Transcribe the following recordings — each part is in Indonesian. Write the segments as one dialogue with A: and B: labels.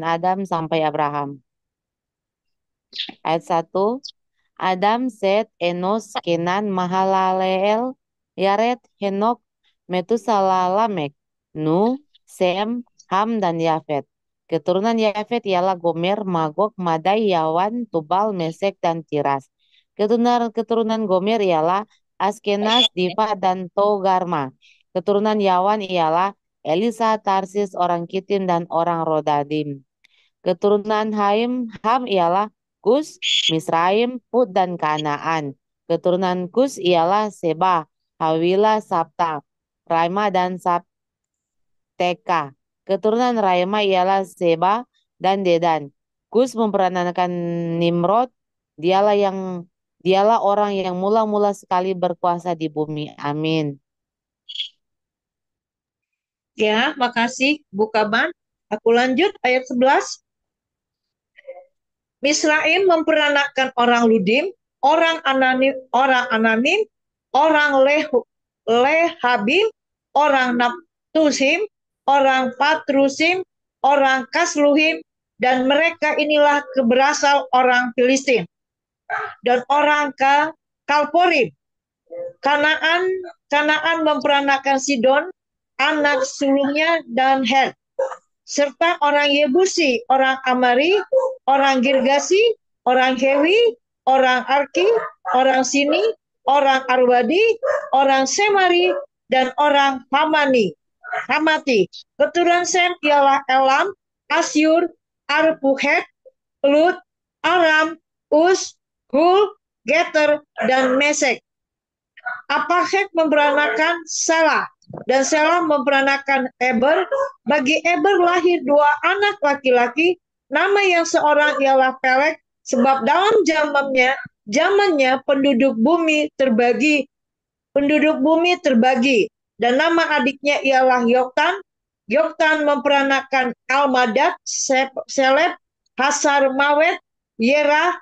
A: Adam sampai Abraham. Ayat 1. Adam, Set, Enos, Kenan, Mahalaleel, Yared, Henok, Metusala, Lamek, Nu, Sem, Ham, dan Yafet. Keturunan Yafet ialah Gomer, Magog, Madai, Yawan, Tubal, Mesek, dan Tiras. Keturunan Gomer ialah Askenaz, Diva, dan Togarma. Keturunan Yawan ialah Elisa, Tarsis, orang Kitim, dan orang Rodadim. Keturunan Ham ialah Kus, Misraim, Put, dan Kanaan. Keturunan Kus ialah Seba, Hawila, Sabta, Raima, dan Sabteka. Keturunan Raima ialah Seba dan Dedan. Kus memperanakan Nimrod, dialah orang yang mula-mula sekali berkuasa di bumi. Amin.
B: Ya, makasih Bu Kaban. Aku lanjut ayat 11. Misraim memperanakan orang Ludim, orang Ananim, orang Lehabim, orang Naptusim, orang Patrusim, orang Kasluhim, dan mereka inilah berasal orang Filistin dan orang Kalporim. Kanaan Kanaan memperanakan Sidon, anak sulungnya, dan Het, serta orang Yebusi, orang Amari, orang Girgasi, orang Hewi, orang Arki, orang Sini, orang Arwadi, orang Semari, dan orang Hamati. Keturunan Sem ialah Elam, Asyur, Arpuhet, Lut, Aram, Us, Hul, Geter, dan Mesek. Apakhet memperanakan Salah, dan Salah memperanakan Eber. Bagi Eber lahir dua anak laki-laki, nama yang seorang ialah Pelek, sebab dalam zamannya penduduk bumi terbagi, dan nama adiknya ialah Yoktan. Yoktan memperanakan Almadad, Seleb, Hasar Mawet, Yerah,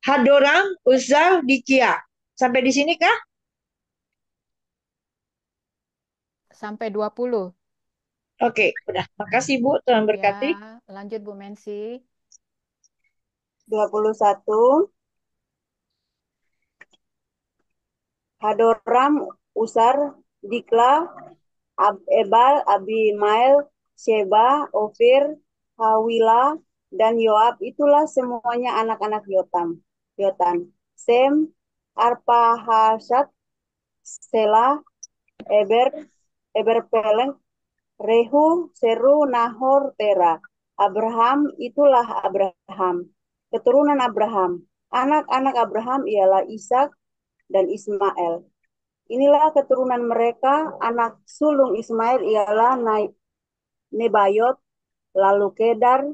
B: Hadoram, Uzal, Dikia. Sampai di sini kah?
C: Sampai 20.
B: Oke, udah. Makasih Bu, Tuhan
C: Ya,
B: berkati.
C: lanjut Bu Mensi.
D: 21. Hadoram, Usar, Dikla, Ebal, Abimael, Sheba, Ofir, Hawila, dan Yoab. Itulah semuanya anak-anak Yotan. Sem, Arpahasad, Selah, Eber, Peleng, Rehu, Seru, Nahor, Tera. Abraham, itulah Abraham. Keturunan Abraham. Anak-anak Abraham ialah Ishak dan Ismail. Inilah keturunan mereka. Anak sulung Ismail ialah Nebayot, lalu Kedar,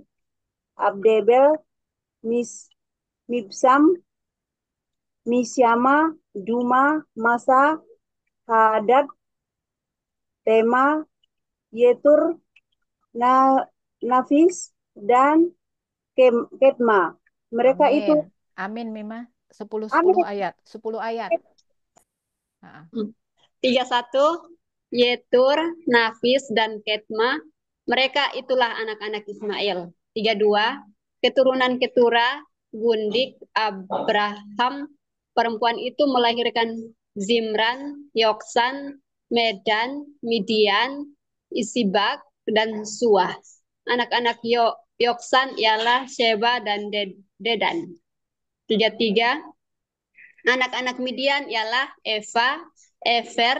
D: Abdebel, Mibsam, Misyama, Duma, Masa, Hadad, Tema, Yetur, Nafis, dan Ketma. Mereka
C: Amin.
D: itu
C: Amin, Mima. 10
D: Amin.
C: ayat. 10 ayat. Nah,
E: 31, Yetur, Nafis, dan Ketma. Mereka itulah anak-anak Ismail. 32, keturunan Ketura, Gundik, Abraham. Perempuan itu melahirkan Zimran, Yoksan, Medan, Midian, Isibak, dan Suah. Anak-anak Yoksan ialah Sheba dan Dedan. 33, anak-anak Midian ialah Eva, Efer,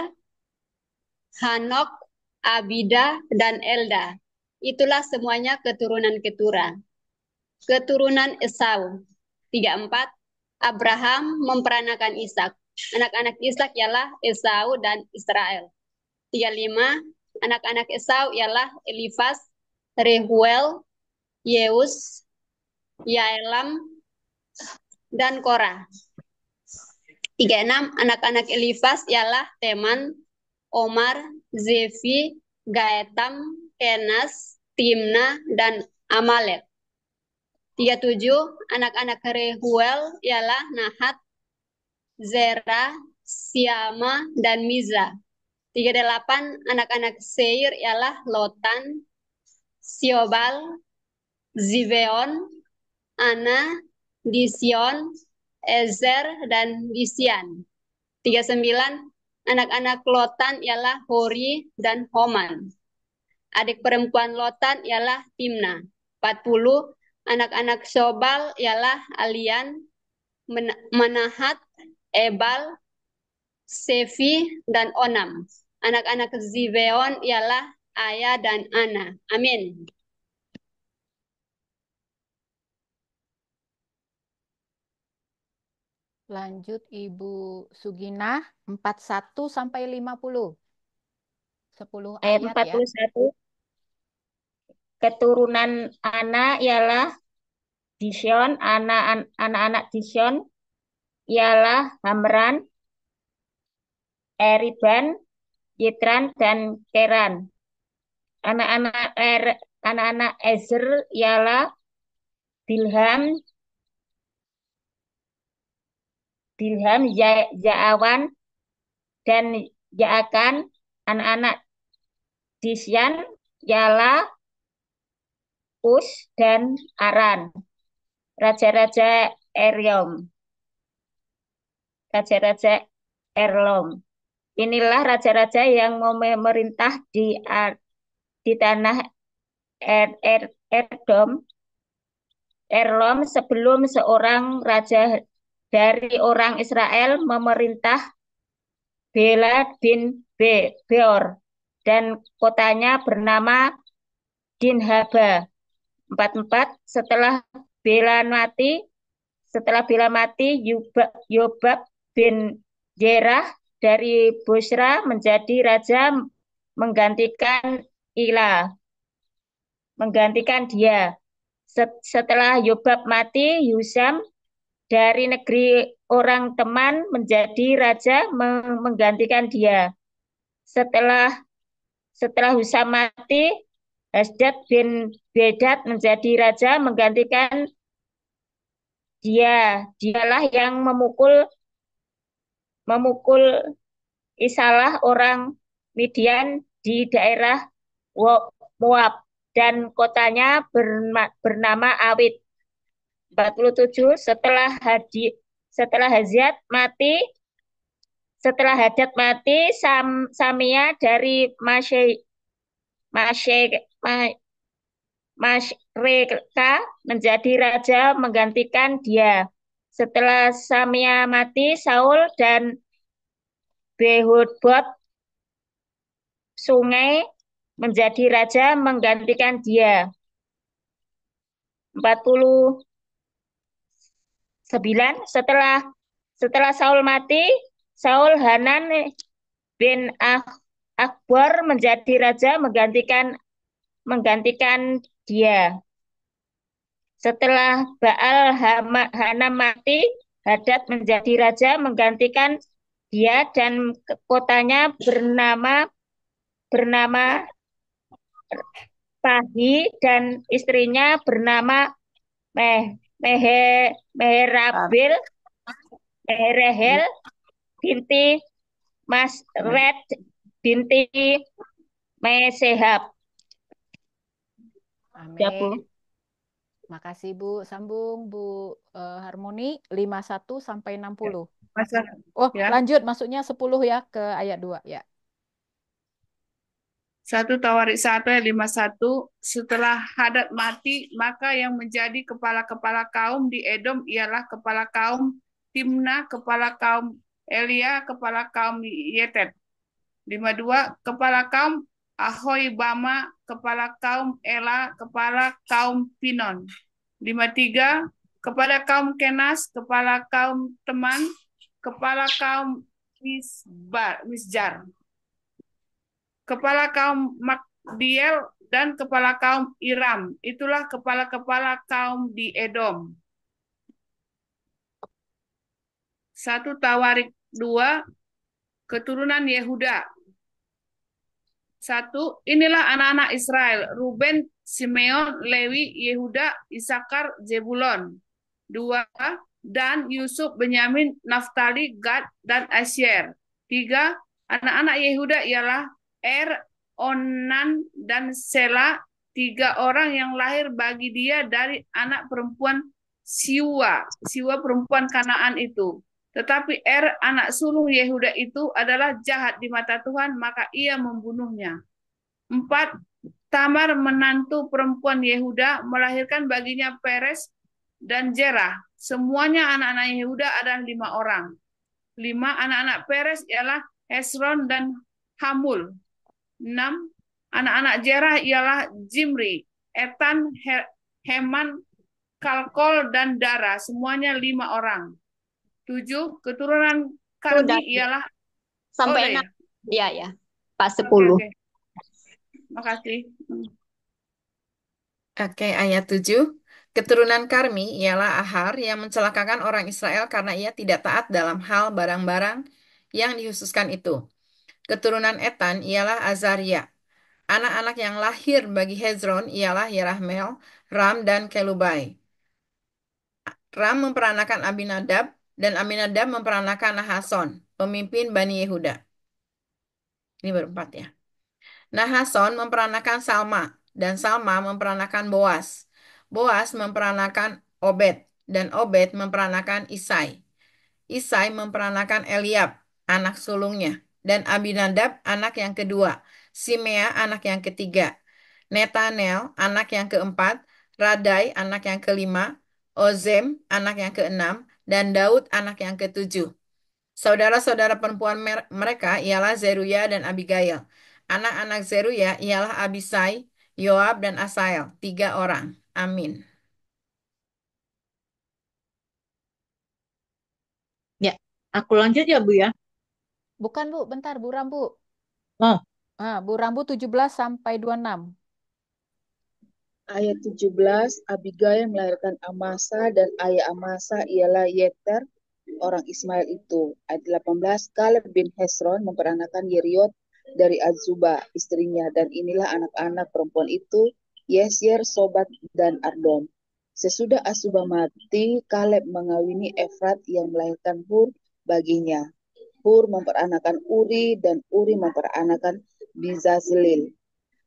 E: Hanok, Abida, dan Elda. Itulah semuanya keturunan Ketura. Keturunan Esau. 34, Abraham memperanakan Ishak. Anak-anak Ishak ialah Esau dan Israel. 35, anak-anak Esau ialah Elifas, Rehuel, Yeus, Yaelam, dan Korah. 36, anak-anak Elifas ialah Teman, Omar, Zefi, Gaetam, Kenas, Timna, dan Amalek. 37, anak-anak Rehuel ialah Nahat, Zera, Siama, dan Miza. 38, anak-anak Seir ialah Lotan, Siobal, Zibeon, Ana, Dision, Ezer, dan Disian. 39. Anak-anak Lotan ialah Hori dan Homan. Adik perempuan Lotan ialah Timna. 40. Anak-anak Sobal ialah Alian, Manahat, Ebal, Sefi, dan Onam. Anak-anak Zibeon ialah Aya dan Ana. Amin.
C: Lanjut Ibu Suginah 41 sampai 50. 10
F: Ayat
C: ayat ya.
F: 41. Keturunan Ana ialah Dishon. Anak-anak Dishon ialah Hamran, Eriban, Yitran, dan Keran. Anak-anak Ezer ialah Bilham, Jaawan, dan Jaakan. Anak-anak Disyan ialah Us dan Aran. Raja-raja Erlom. Inilah raja-raja yang memerintah di tanah Erlom sebelum seorang raja dari orang Israel memerintah Bela bin Beor, dan kotanya bernama Dinhaba. 44. Setelah Bela mati, Yobab bin Zerah dari Bosra menjadi raja menggantikan dia. Setelah Yobab mati, Husam dari negeri orang Teman menjadi raja menggantikan dia. Setelah Husam mati, Hasdad bin Bedad menjadi raja menggantikan dia. Dialah yang memukul Isalah orang Midian di daerah Moab, dan kotanya bernama Awit. 47. Setelah Hadad mati, Samia dari Masreka menjadi raja menggantikan dia. Setelah Samia mati, Saul dan Behudbot Sungai menjadi raja menggantikan dia. 49. Setelah Saul mati, Saul Hanan bin Akbor menjadi raja menggantikan dia. Setelah Baal Hanam mati, Hadad menjadi raja menggantikan dia, dan kotanya bernama Pahi, dan istrinya bernama Meherahel binti Masred binti Mesehab.
C: Amin. Makasih Bu. Sambung Bu Harmoni 51 sampai 60. Oh,
G: ya.
C: Lanjut masuknya 10 ya ke ayat 2 ya.
G: 1 Tawarik 1 ayat 51. Setelah Hadad mati, maka yang menjadi kepala-kepala kaum di Edom ialah kepala kaum Timna, kepala kaum Elia, kepala kaum Yetet. 52. Kepala kaum Ahoibama, kepala kaum Ela, kepala kaum Pinon. 53. Kepada kaum Kenas, kepala kaum Teman, kepala kaum Misjar, kepala kaum Magdiel, dan kepala kaum Iram. Itulah kepala-kepala kaum di Edom. 1 Tawarik 2. Keturunan Yehuda. 1. Inilah anak-anak Israel: Ruben, Simeon, Lewi, Yehuda, Isakar, Zebulon. 2. Dan Yusuf, Benyamin, Naftali, Gad, dan Asyer. 3. Anak-anak Yehuda ialah Onan, dan Sela, 3 orang yang lahir bagi dia dari anak perempuan Siwa perempuan Kanaan itu. Tetapi anak sulung Yehuda itu adalah jahat di mata Tuhan, maka ia membunuhnya. 4. Tamar menantu perempuan Yehuda melahirkan baginya Peres dan Jerah. Semuanya anak-anak Yehuda adalah 5 orang. 5 anak-anak Peres ialah Hesron dan Hamul. 6 anak-anak Jerah ialah Zimri, Etan, Heman, Kalkol, dan Dara. Semuanya 5 orang. 7 keturunan Karmi
E: Sudah
G: ialah
E: sampai
G: ya.
E: 6. Ya, ya. Pas
G: Oke,
E: 10.
G: oke. Makasih.
H: Oke, ayat 7. Keturunan Karmi ialah Ahar yang mencelakakan orang Israel karena ia tidak taat dalam hal barang-barang yang dikhususkan itu. Keturunan Etan ialah Azaria. Anak-anak yang lahir bagi Hezron ialah Yerahmeel, Ram, dan Kelubai. Ram memperanakan Abinadab, dan Aminadab memperanakan Nahason, pemimpin Bani Yehuda. Ini berempat ya. Nahason memperanakan Salma, dan Salma memperanakan Boas. Boas memperanakan Obed, dan Obed memperanakan Isai. Isai memperanakan Eliab, anak sulungnya, dan Abinadab anak yang kedua, Simea anak yang ketiga, Netanel anak yang keempat, Radai anak yang kelima, Ozem anak yang keenam, dan Daud anak yang ketujuh. Saudara-saudara perempuan mereka ialah Zeruya dan Abigail. Anak-anak Zeruya ialah Abisai, Yoab, dan Asael, 3 orang. Amin.
B: Ya, aku lanjut ya, Bu ya.
C: Bukan, Bu. Bentar, Bu Rambu.
B: Oh,
C: Bu Rambu 17 sampai 26.
I: Ayat 17, Abigail melahirkan Amasa dan ayah Amasa ialah Yeter, orang Ismail itu. Ayat 18, Kaleb bin Hesron memperanakan Yeriot dari Azuba, istrinya. Dan inilah anak-anak perempuan itu, Yesyer, Sobat, dan Ardon. Sesudah Azuba mati, Kaleb mengawini Efrat yang melahirkan Hur baginya. Hur memperanakan Uri, dan Uri memperanakan Bizazlil.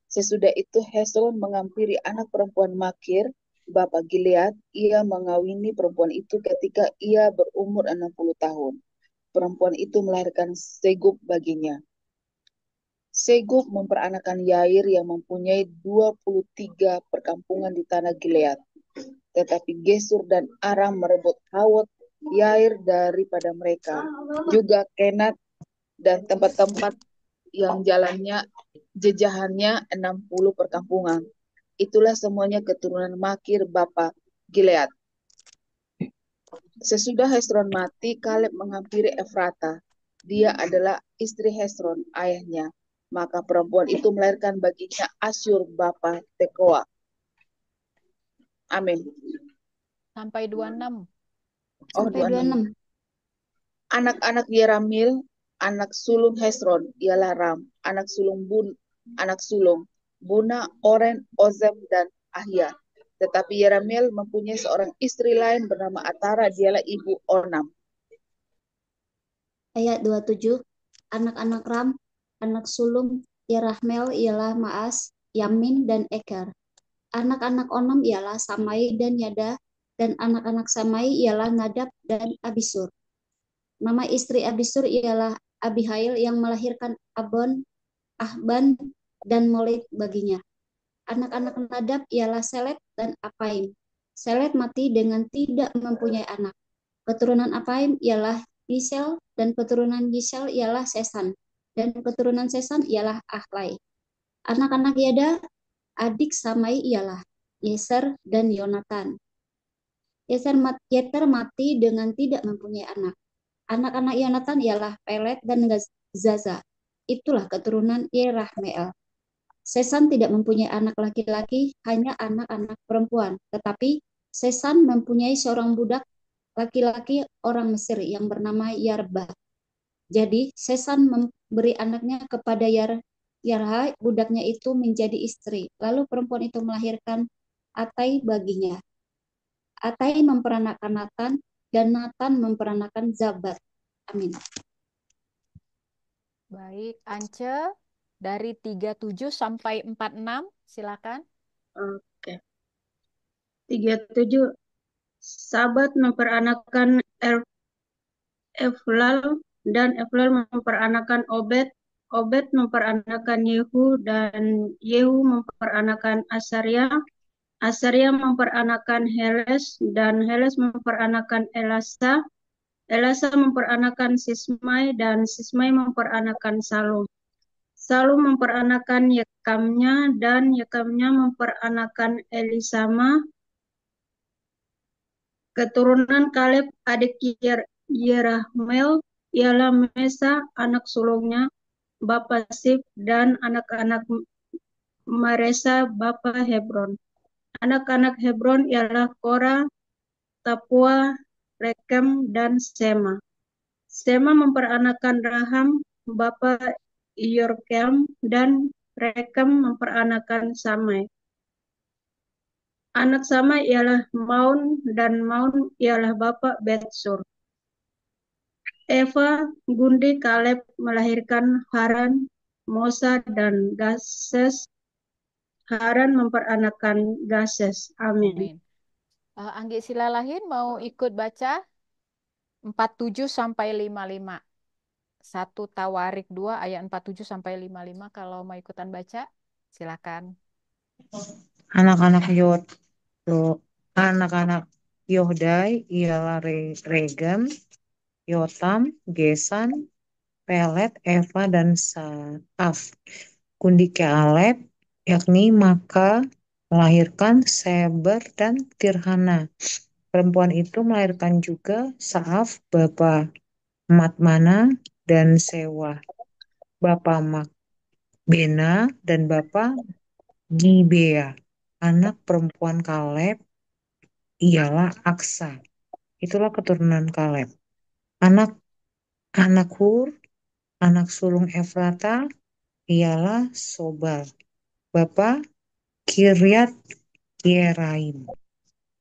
I: Sesudah itu Hesron mengampiri anak perempuan Makir, bapa Gilead. Ia mengawini perempuan itu ketika ia berumur 60 tahun. Perempuan itu melahirkan Segub baginya. Segub memperanakan Yair yang mempunyai 23 perkampungan di tanah Gilead. Tetapi Gesur dan Aram merebut Hawot Yair daripada mereka. Juga Kenat dan tempat-tempat yang jejahannya 60 perkampungan. Itulah semuanya keturunan Makir bapa Gilead. Sesudah Hesron mati, Kaleb menghampiri Efrata. Dia adalah istri Hesron, ayahnya. Maka perempuan itu melahirkan baginya Asyur bapa Tekoa. Amin.
C: Sampai 26.
I: Sampai 26. Anak-anak Yeramil, anak sulung Hesron, ialah Ram. Anak sulung Buna, Oren, Ozem, dan Ahia. Tetapi Yeramil mempunyai seorang istri lain bernama Atara, dialah ibu Onam.
J: Ayat 27, anak-anak Ram, anak sulung Yerahmeel ialah Maas, Yamin, dan Eker. Anak-anak Onam ialah Samai dan Yada, dan anak-anak Samai ialah Nadab dan Abisur. Nama istri Abisur ialah Abihail yang melahirkan Abon, Ahban, dan Molid baginya. Anak-anak Nadab ialah Seled dan Apaim. Seled mati dengan tidak mempunyai anak. Keturunan Apaim ialah Gisel, dan keturunan Gisel ialah Sesan, dan keturunan Sesan ialah Ahlai. Anak-anak Yada, adik Samai ialah Yeser dan Yonatan. Yeter mati dengan tidak mempunyai anak. Anak-anak Yonatan ialah Pelet dan Zaza. Itulah keturunan Yerahmeel. Sesan tidak mempunyai anak laki-laki, hanya anak-anak perempuan. Tetapi Sesan mempunyai seorang budak laki-laki orang Mesir yang bernama Yarba. Jadi Sesan memberi anaknya kepada Yarha, budaknya itu menjadi istri. Lalu perempuan itu melahirkan Atai baginya. Atai memperanakan Natan, dan Natan memperanakan Zabad. Amin.
C: Baik, Ance dari 37 sampai 46, silakan.
K: Oke. 37. Sabat memperanakan Eflal dan Eflal memperanakan Obed. Obed memperanakan Yehu dan Yehu memperanakan Asaria. Asaria memperanakan Heles dan Heles memperanakan Elasa. Elasa memperanakan Sismai dan Sismai memperanakan Salum. Salum memperanakan Yekamnya dan Yekamnya memperanakan Elisama. Keturunan Kaleb adik Yerahmeel ialah Mesa, anak sulungnya, bapa Sif, dan anak-anak Maresa, bapa Hebron. Anak-anak Hebron ialah Korah, Tapua, Rekem, dan Sema. Sema memperanakan Raham, bapa Yorkeam, dan Rekem memperanakan Samai. Anak Samai ialah Maun, dan Maun ialah bapa Betsur. Eva Gundi Kaleb melahirkan Haran, Mosa, dan Gases. Haran memperanakan Gases. Amin.
C: Amin. Anggi Silalahin mau ikut baca 47 sampai 55. 1 Tawarik 2 ayat 47 sampai 55. Kalau mau ikutan baca, silakan.
A: Anak-anak anak-anak Yohdai ialah Regem, Yotam, Gesan, Pelet, Eva, dan Saaf. Kundi Kaleb, yakni Maka, melahirkan Seber dan Tirhana. Perempuan itu melahirkan juga Saaf, bapa Matmana, dan Sewa, bapa Makbena, dan bapa Gibea. Anak perempuan Kaleb ialah Aksa. Itulah keturunan Kaleb. Anak Hur, anak sulung Efrata, ialah Sobal, bapa Kiryat Yeraim.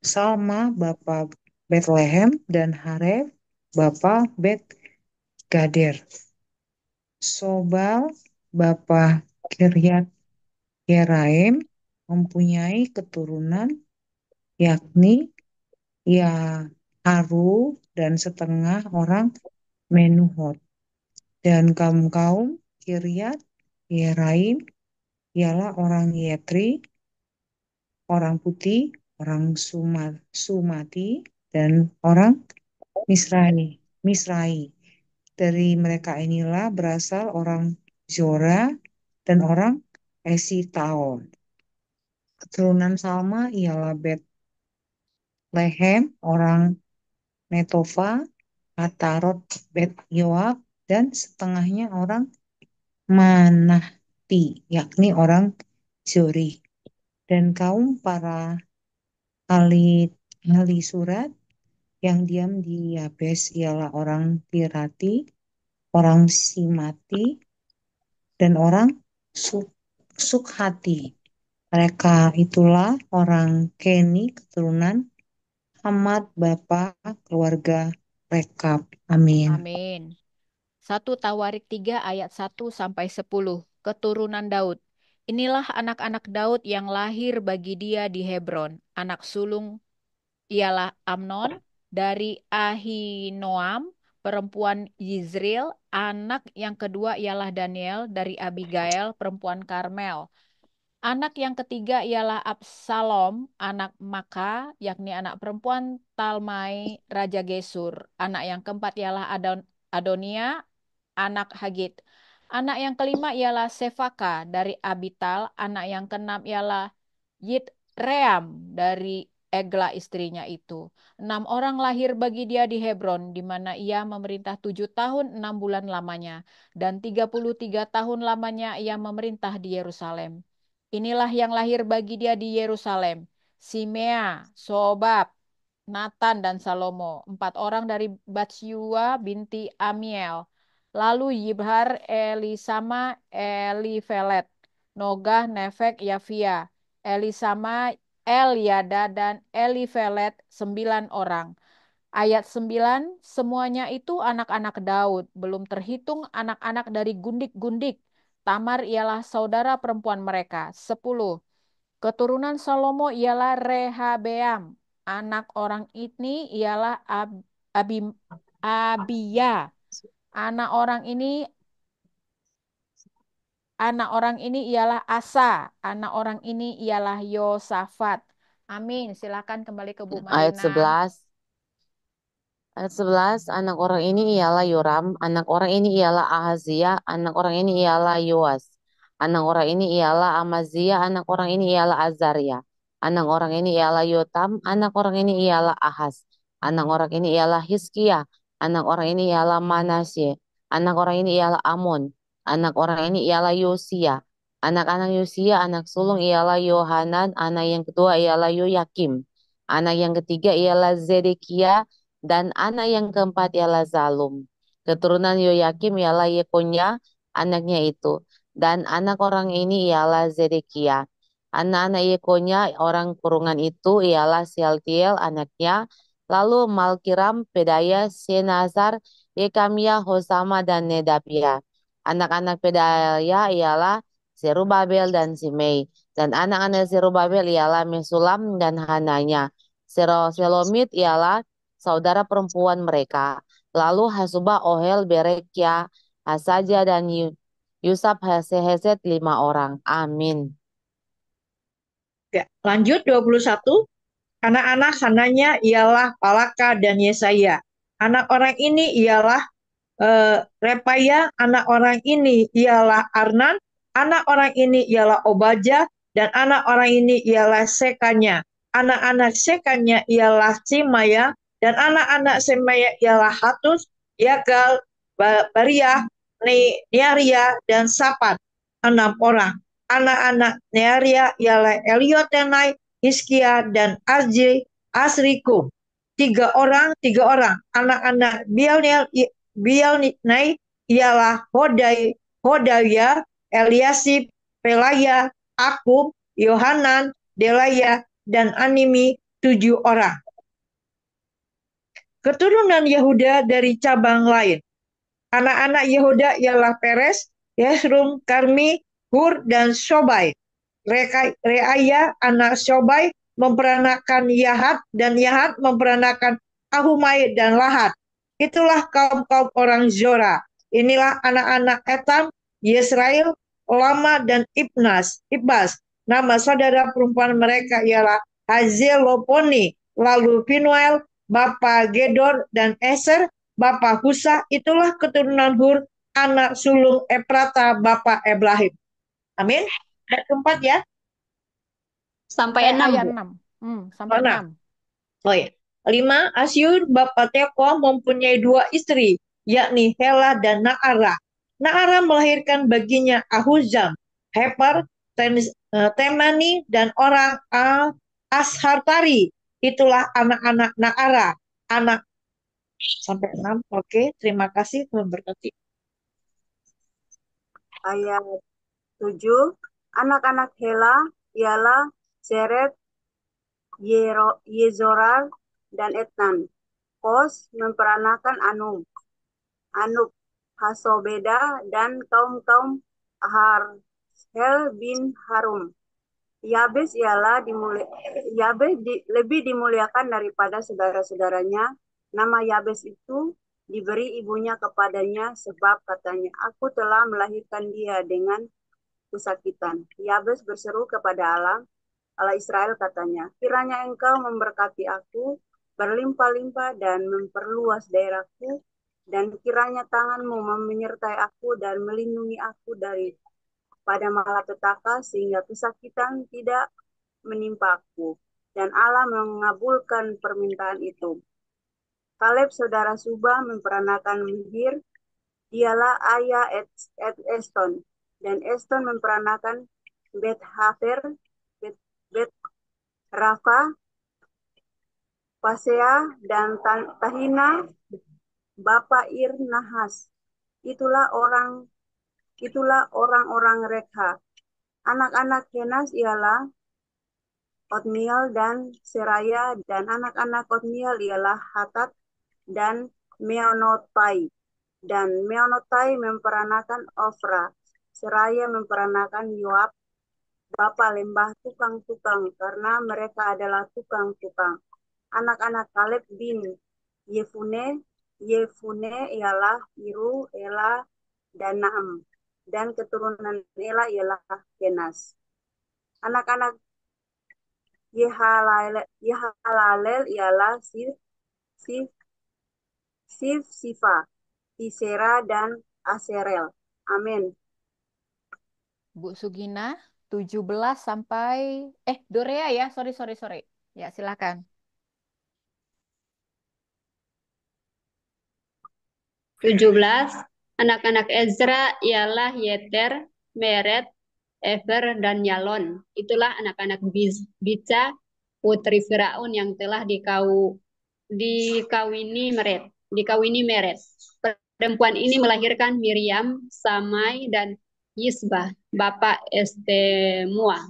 A: Salma, bapa Bethlehem, dan Haref, bapa Bet Gader. Sobal, bapa Kiryat Yeraim, mempunyai keturunan yakni Yaharu dan setengah orang Menuhot. Dan kaum-kaum Kiryat Yeraim ialah orang Yetri, orang putih, orang Sumati, dan orang Misrai. Dari mereka inilah berasal orang Zora dan orang Esitaol. Keturunan Salma ialah Betlehem, orang Netofa, Atarot, Bet Yoab, dan setengahnya orang Manahti, yakni orang Zori. Dan kaum para ahli surat yang diam di Yabes ialah orang Pirati, orang Simati, dan orang Sukhati. Mereka itulah orang Keni, keturunan Hamad, bapa keluarga Rekab. Amin.
C: Amin. 1 Tawarik 3 ayat 1 sampai 10. Keturunan Daud. Inilah anak-anak Daud yang lahir bagi dia di Hebron. Anak sulung ialah Amnon dari Ahinoam, perempuan Yizril. Anak yang kedua ialah Daniel dari Abigail, perempuan Karmel. Anak yang ketiga ialah Absalom, anak Maka, yakni anak perempuan Talmai, Raja Gesur. Anak yang keempat ialah Adonia, anak Hagit. Anak yang kelima ialah Sefaka dari Abital. Anak yang keenam ialah Yitream dari Egla istrinya itu. 6 orang lahir bagi dia di Hebron, di mana ia memerintah 7 tahun 6 bulan lamanya. Dan 33 tahun lamanya ia memerintah di Yerusalem. Inilah yang lahir bagi dia di Yerusalem. Simea, Sobab, Nathan, dan Salomo. 4 orang dari Batsyua binti Amiel. Lalu Yibhar, Elisama, Elifelet, Nogah, Nefek, Yafia, Elisama, Eliada, dan Elifelet, 9 orang. Ayat 9, semuanya itu anak-anak Daud, belum terhitung anak-anak dari gundik-gundik. Tamar ialah saudara perempuan mereka, 10. Keturunan Salomo ialah Rehabeam. Anak orang ini ialah Abia. Anak orang ini Anak orang ini ialah Asa. Anak orang ini ialah Yosafat. Amin. Silakan kembali ke Bu
A: Ayat
C: Marina.
A: 11. Ayat 11, anak orang ini ialah Yoram, anak orang ini ialah Ahazia, anak orang ini ialah Yoas, anak orang ini ialah Amazia, anak orang ini ialah Azaria, anak orang ini ialah Yotam, anak orang ini ialah Ahaz, anak orang ini ialah Hizkia, anak orang ini ialah Manasye, anak orang ini ialah Amon, anak orang ini ialah Yosia, anak-anak Yosia, anak sulung ialah Yohanan, anak yang kedua ialah Yoyakim, anak yang ketiga ialah Zedekia, dan anak yang keempat ialah Zalum. Keturunan Yoyakim ialah Yekonya, anaknya itu. Dan anak orang ini ialah Zedekia. Anak-anak Yekonya, orang kurungan itu ialah Sealtiel, anaknya. Lalu Malkiram, Pedaya, Senazar, Yekamia, Hosama, dan Nedapia. Anak-anak Pedaya ialah Zerubabel dan Simei. Dan anak-anak Zerubabel ialah Mesulam dan Hananya. Selomit ialah saudara perempuan mereka. Lalu Hasubah, Ohel, Berekia, Hasaja, dan Yusab Heset 5 orang. Amin.
B: Ya, lanjut 21. Anak-anak Hananya ialah Palaka dan Yesaya. Anak orang ini ialah Repaya, anak orang ini ialah Arnan, anak orang ini ialah Obaja, dan anak orang ini ialah Sekanya. Anak-anak Sekanya ialah Simaya, dan anak-anak Semaya ialah Hatus, Yagal, Bariah, Nearia, dan Sapat. 6 orang. Anak-anak Nearia ialah Eliotenai, Hizkia, dan Asrikum. 3 orang. Anak-anak Bialnai ialah Hodaya, Eliasib, Pelaya, Akub, Yohanan, Delaya, dan Animi. 7 orang. Keturunan Yehuda dari cabang lain. Anak-anak Yehuda ialah Peres, Yesrum, Karmi, Hur, dan Shobai. Reaya, anak Shobai, memperanakan Yahat, dan Yahat memperanakan Ahumai dan Lahat. Itulah kaum-kaum orang Zora. Inilah anak-anak Etam, Yesrael, Lama, dan Ibnas. Nama saudara perempuan mereka ialah Hazeloponi, lalu Pinuel, bapa Gedor, dan Eser, bapa Husa. Itulah keturunan Hur, anak sulung Efrata, bapa Ibrahim. Amin. Ayat keempat ya.
E: Sampai 6,
C: ayat
E: Bu.
C: 6. Sampai 6.
B: Oh ya. 5. Asyur bapa Tekoa mempunyai 2 istri, yakni Hela dan Naara. Naara melahirkan baginya Ahuzam, Heper, Temani, dan orang Ashartari. Itulah anak-anak Naara. Anak sampai 6. Oke, terima kasih. Tuhan berkati.
D: Ayat 7. Anak-anak Hela ialah Seret, Yezorar, dan Etnan. Kos memperanakan Anub, Hasobeda, dan kaum-kaum Harhel bin Harum. Yabes lebih dimuliakan daripada saudara-saudaranya. Nama Yabes itu diberi ibunya kepadanya sebab katanya, aku telah melahirkan dia dengan kesakitan. Yabes berseru kepada Allah Israel katanya, kiranya engkau memberkati aku, berlimpah-limpah dan memperluas daerahku, dan kiranya tanganmu menyertai aku dan melindungi aku pada malapetaka sehingga kesakitan tidak menimpa aku. Dan Allah mengabulkan permintaan itu. Kaleb saudara Subah memperanakan Mihir, dialah ayah Eston, dan Eston memperanakan Bet-Hafer, Bet-Rafa, Pasea, dan Tahina, bapa Ir-Nahas. Itulah orang-orang Rekha. Anak-anak Kenas ialah Otniel dan Seraya, dan anak-anak Otniel ialah Hatat dan Meonotai. Dan Meonotai memperanakan Ofra. Seraya memperanakan Yoab bapa lembah tukang-tukang, karena mereka adalah tukang-tukang. Anak-anak Kaleb bin Yefune, Yefune ialah Iru, Ela, dan Naam. Dan keturunan Ela ialah Kenas. Anak-anak Yehalalel ialah Sif, Sifa, Tisera, dan Aserel. Amin.
C: Bu Sugina, 17 sampai Dorea ya, sorry. Ya, silakan.
E: 17. Anak-anak Ezra ialah Yeter, Meret, Efer, dan Yalon. Itulah anak-anak Bica, putri Firaun yang telah dikawini Meret. Perempuan ini melahirkan Miriam, Samai, dan Yisbah, bapak Estemua.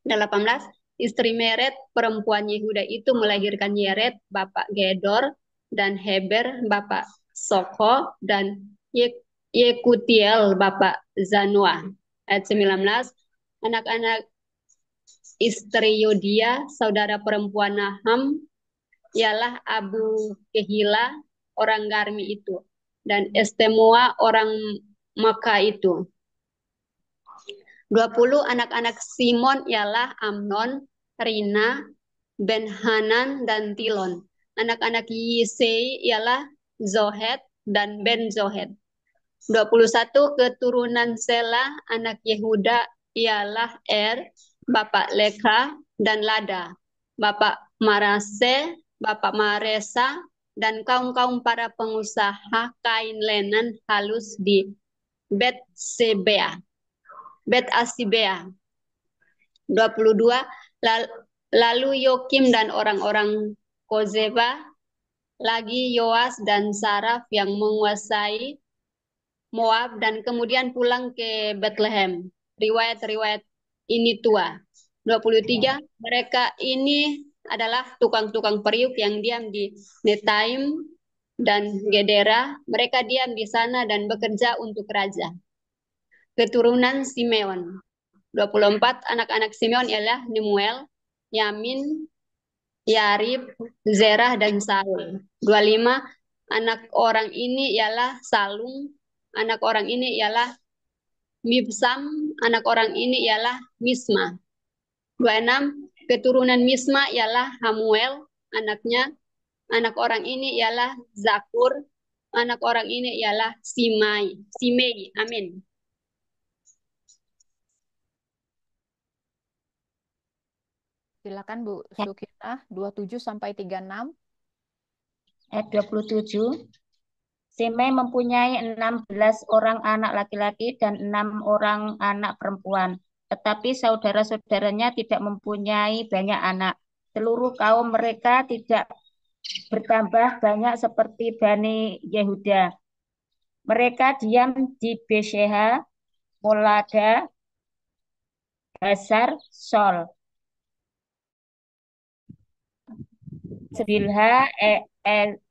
E: 18. Istri Meret, perempuan Yehuda itu melahirkan Yeret, bapak Gedor, dan Heber, bapak Soko, dan Yekutiel, bapak Zanua. Ayat 19. Anak-anak istri Yodia, saudara perempuan Naham, ialah Abu Kehila, orang Garmi itu, dan Estemua, orang Maka itu. 20. Anak-anak Simon ialah Amnon, Rina, Ben-Hanan, dan Tilon. Anak-anak Yisei ialah Zohet dan Ben Zohet. 21. Keturunan Sela, anak Yehuda ialah bapak Leka, dan Lada, bapak Marase, bapak Maresa, dan kaum-kaum para pengusaha kain linen halus di Bet Asibea. 22. Lalu Yokim dan orang-orang Kozeba, lagi Yoas dan Saraf yang menguasai Moab, dan kemudian pulang ke Bethlehem. Riwayat-riwayat ini tua. 23. Mereka ini adalah tukang-tukang periuk yang diam di Netaim dan Gedera. Mereka diam di sana dan bekerja untuk raja. Keturunan Simeon. 24. Anak-anak Simeon ialah Nemuel, Yamin, Yarib, Zerah, dan Saul. 25. Anak orang ini ialah Salum, anak orang ini ialah Mibsam, anak orang ini ialah Misma. 26. Keturunan Misma ialah Hamuel, anaknya. Anak orang ini ialah Zakur, anak orang ini ialah Simei. Amin.
C: Silakan Bu Sukina, 27 sampai 36.
F: Ayat 27. Simei mempunyai 16 orang anak laki-laki dan 6 orang anak perempuan. Tetapi saudara-saudaranya tidak mempunyai banyak anak. Seluruh kaum mereka tidak bertambah banyak seperti Bani Yehuda. Mereka diam di Besheha, Molada, Hasar, Sol, Bilha,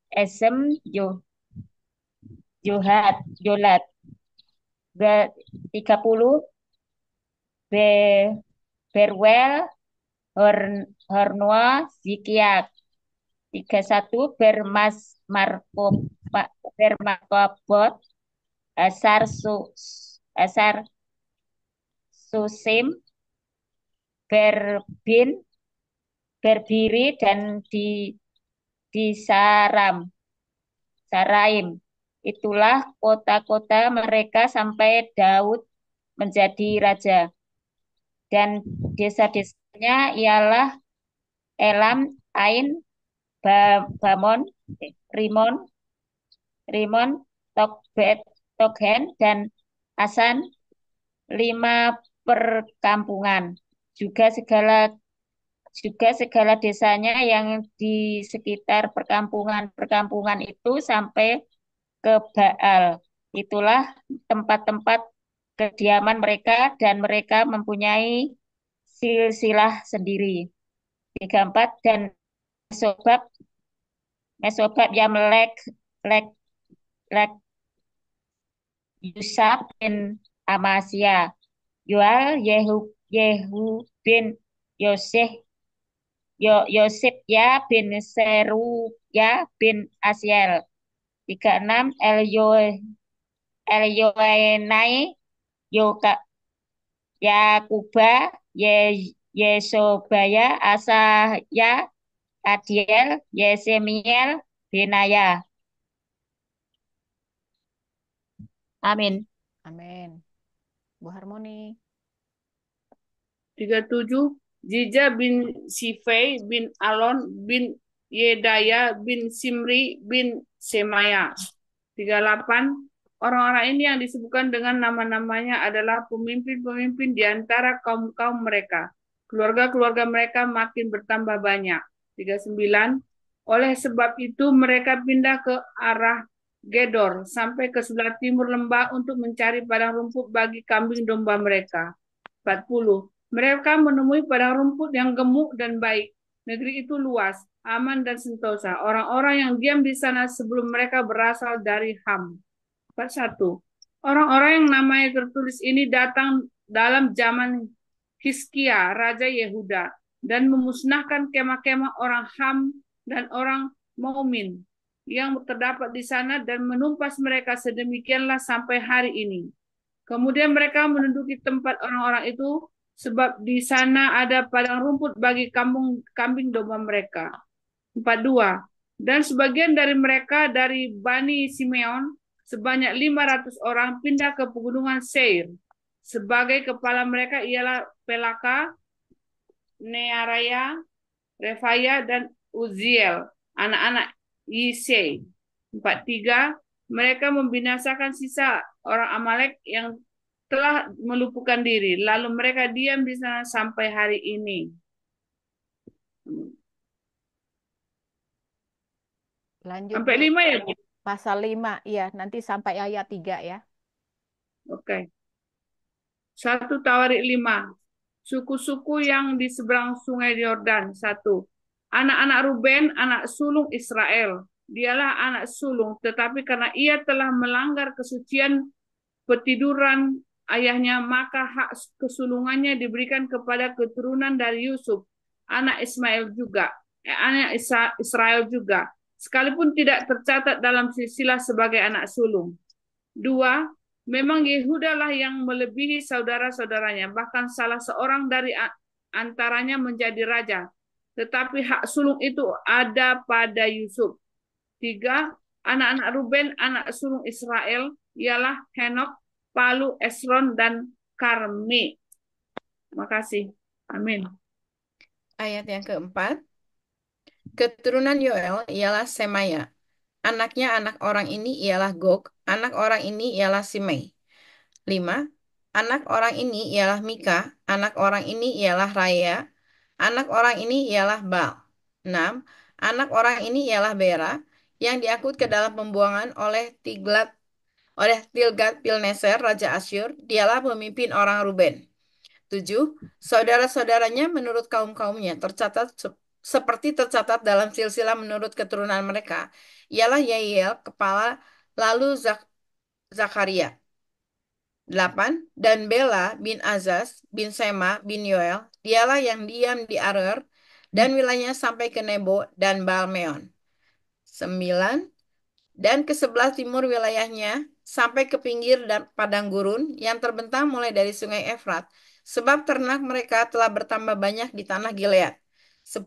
F: Esem, Yolat. 30. Berwel, Hornoa, Zikiat. 31. Bermakobot, Asar Susim, Berbiri, dan di Saraim. Itulah kota-kota mereka sampai Daud menjadi raja. Dan desa-desanya ialah Elam, Ain, Bamon, Rimon, Tokbet, Tokhen, dan Asan, 5 perkampungan. Juga segala desanya yang di sekitar perkampungan itu sampai ke Baal. Itulah tempat-tempat kediaman mereka, dan mereka mempunyai silsilah sendiri. 34. Dan Mesobab Yamlek, Yusab bin Amasya, Yoal, Yehu bin Yosef Yosefya bin Seruya bin Asiel. 36 Elyoenai Yoka Yakuba Yesobaya Asaya Adiel Yesemiel Benaya. Amin.
C: Amin. Bu Harmoni.
G: 37 Jija bin Sifei bin Alon bin Yedaya bin Simri bin Semaya. 38 Orang-orang ini yang disebutkan dengan nama-namanya adalah pemimpin-pemimpin di antara kaum-kaum mereka. Keluarga-keluarga mereka makin bertambah banyak. 39 Oleh sebab itu mereka pindah ke arah Gedor sampai ke sebelah timur lembah untuk mencari padang rumput bagi kambing domba mereka. 40 Mereka menemui padang rumput yang gemuk dan baik. Negeri itu luas, aman dan sentosa. Orang-orang yang diam di sana sebelum mereka berasal dari Ham. 41 Orang-orang yang namanya tertulis ini datang dalam zaman Hizkia, Raja Yehuda, dan memusnahkan kemah-kemah orang Ham dan orang Maumin yang terdapat di sana dan menumpas mereka sedemikianlah sampai hari ini. Kemudian mereka menduduki tempat orang-orang itu sebab di sana ada padang rumput bagi kambing domba mereka. 42 Dan sebagian dari mereka dari Bani Simeon sebanyak 500 orang pindah ke pegunungan Seir. Sebagai kepala mereka ialah Pelaka, Nearaya, Refaya, dan Uziel, anak-anak Yisei. 43 Mereka membinasakan sisa orang Amalek yang telah meluputkan diri. Lalu mereka diam di sana sampai hari ini.
C: Lanjut,
G: Sampai
C: Bu.
G: 5 ya, Bu?
C: Pasal 5, iya. Nanti sampai ayat 3 ya.
G: Oke. 1 Tawarik 5. Suku-suku yang di seberang sungai Yordan. 1. Anak-anak Ruben, anak sulung Israel. Dialah anak sulung, tetapi karena ia telah melanggar kesucian petiduran ayahnya, maka hak kesulungannya diberikan kepada keturunan dari Yusuf, anak Ismail juga, anak Israel juga, sekalipun tidak tercatat dalam silsilah sebagai anak sulung. 2. Memang Yehuda lah yang melebihi saudara-saudaranya, bahkan salah seorang dari antaranya menjadi raja. Tetapi hak sulung itu ada pada Yusuf. 3. Anak-anak Ruben, anak sulung Israel, ialah Henok, Palu, Esron, dan Karmi. Makasih. Amin.
H: Ayat yang keempat. Keturunan Yoel ialah Semaya. Anaknya anak orang ini ialah Gog. Anak orang ini ialah Simei. 5. Anak orang ini ialah Mika. Anak orang ini ialah Raya. Anak orang ini ialah Bal. 6. Anak orang ini ialah Bera, yang diangkut ke dalam pembuangan oleh Tilgat-Pilneser, Raja Asyur. Dialah pemimpin orang Ruben. 7. Saudara-saudaranya menurut kaum-kaumnya tercatat seperti tercatat dalam silsilah menurut keturunan mereka. Ialah Yeiel, kepala, lalu Zakaria. 8. Dan Bela bin Azaz bin Sema bin Yoel, dialah yang diam di Aroer dan wilayahnya sampai ke Nebo dan Baalmeon. 9. Dan ke sebelah timur wilayahnya sampai ke pinggir dan padang gurun yang terbentang mulai dari sungai Efrat, sebab ternak mereka telah bertambah banyak di tanah Gilead. 10.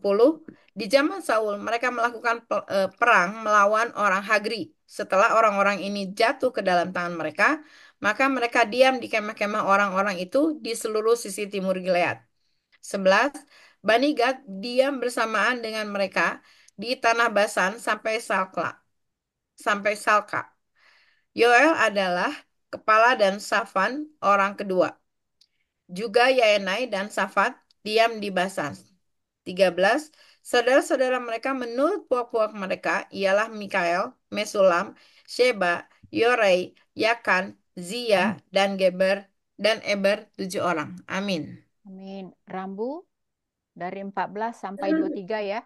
H: Di zaman Saul mereka melakukan perang melawan orang Hagri. Setelah orang-orang ini jatuh ke dalam tangan mereka, maka mereka diam di kemah-kemah orang-orang itu di seluruh sisi timur Gilead. 11. Bani Gad diam bersamaan dengan mereka di tanah Basan sampai Salka. Yoel adalah kepala dan Safan orang kedua. Juga Yaenai dan Safat diam di Basan. 13. Saudara-saudara mereka menurut puak-puak mereka ialah Mikael, Mesulam, Sheba, Yorei, Yakan, Zia, dan Eber 7 orang. Amin.
C: Amin. Rambu dari 14 sampai 23 ya.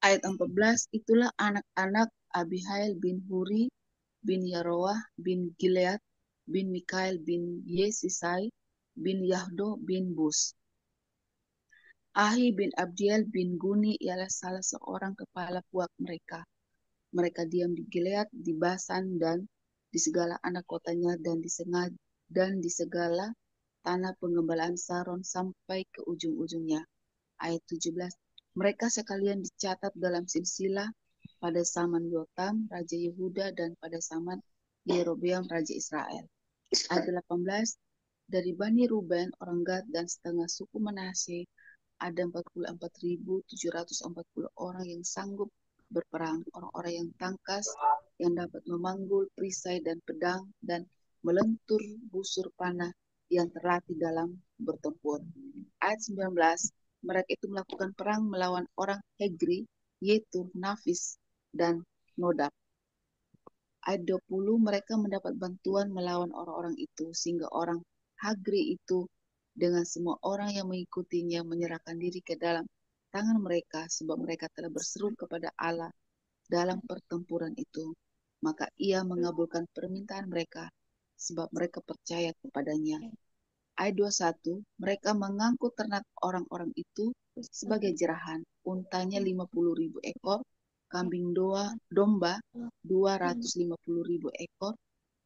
I: Ayat 14, itulah anak-anak Abihail bin Huri, bin Yaroah, bin Gilead, bin Mikael, bin Yesisai, bin Yahdo bin Bus. Ahi bin Abdiel bin Guni ialah salah seorang kepala puak mereka. Mereka diam di Gilead, di Basan, dan di segala anak kotanya, dan di segala tanah pengembalaan Saron sampai ke ujung-ujungnya. Ayat 17. Mereka sekalian dicatat dalam silsilah pada zaman Yotam, Raja Yehuda, dan pada zaman Yerobeam, Raja Israel. Ayat 18. Dari Bani Ruben, orang Gad, dan setengah suku Manasye, ada 44.740 orang yang sanggup berperang, orang-orang yang tangkas, yang dapat memanggul perisai dan pedang, dan melentur busur panah, yang terlatih dalam bertempur. Ayat 19, mereka itu melakukan perang melawan orang Hegri, yaitu Nafis dan Nodab. Ayat 20, mereka mendapat bantuan melawan orang-orang itu, sehingga orang Hagri itu dengan semua orang yang mengikutinya menyerahkan diri ke dalam tangan mereka, sebab mereka telah berseru kepada Allah dalam pertempuran itu. Maka ia mengabulkan permintaan mereka, sebab mereka percaya kepadanya. Ayat 21, mereka mengangkut ternak orang-orang itu sebagai jerahan, untanya 50.000 ekor, kambing domba 250.000 ekor,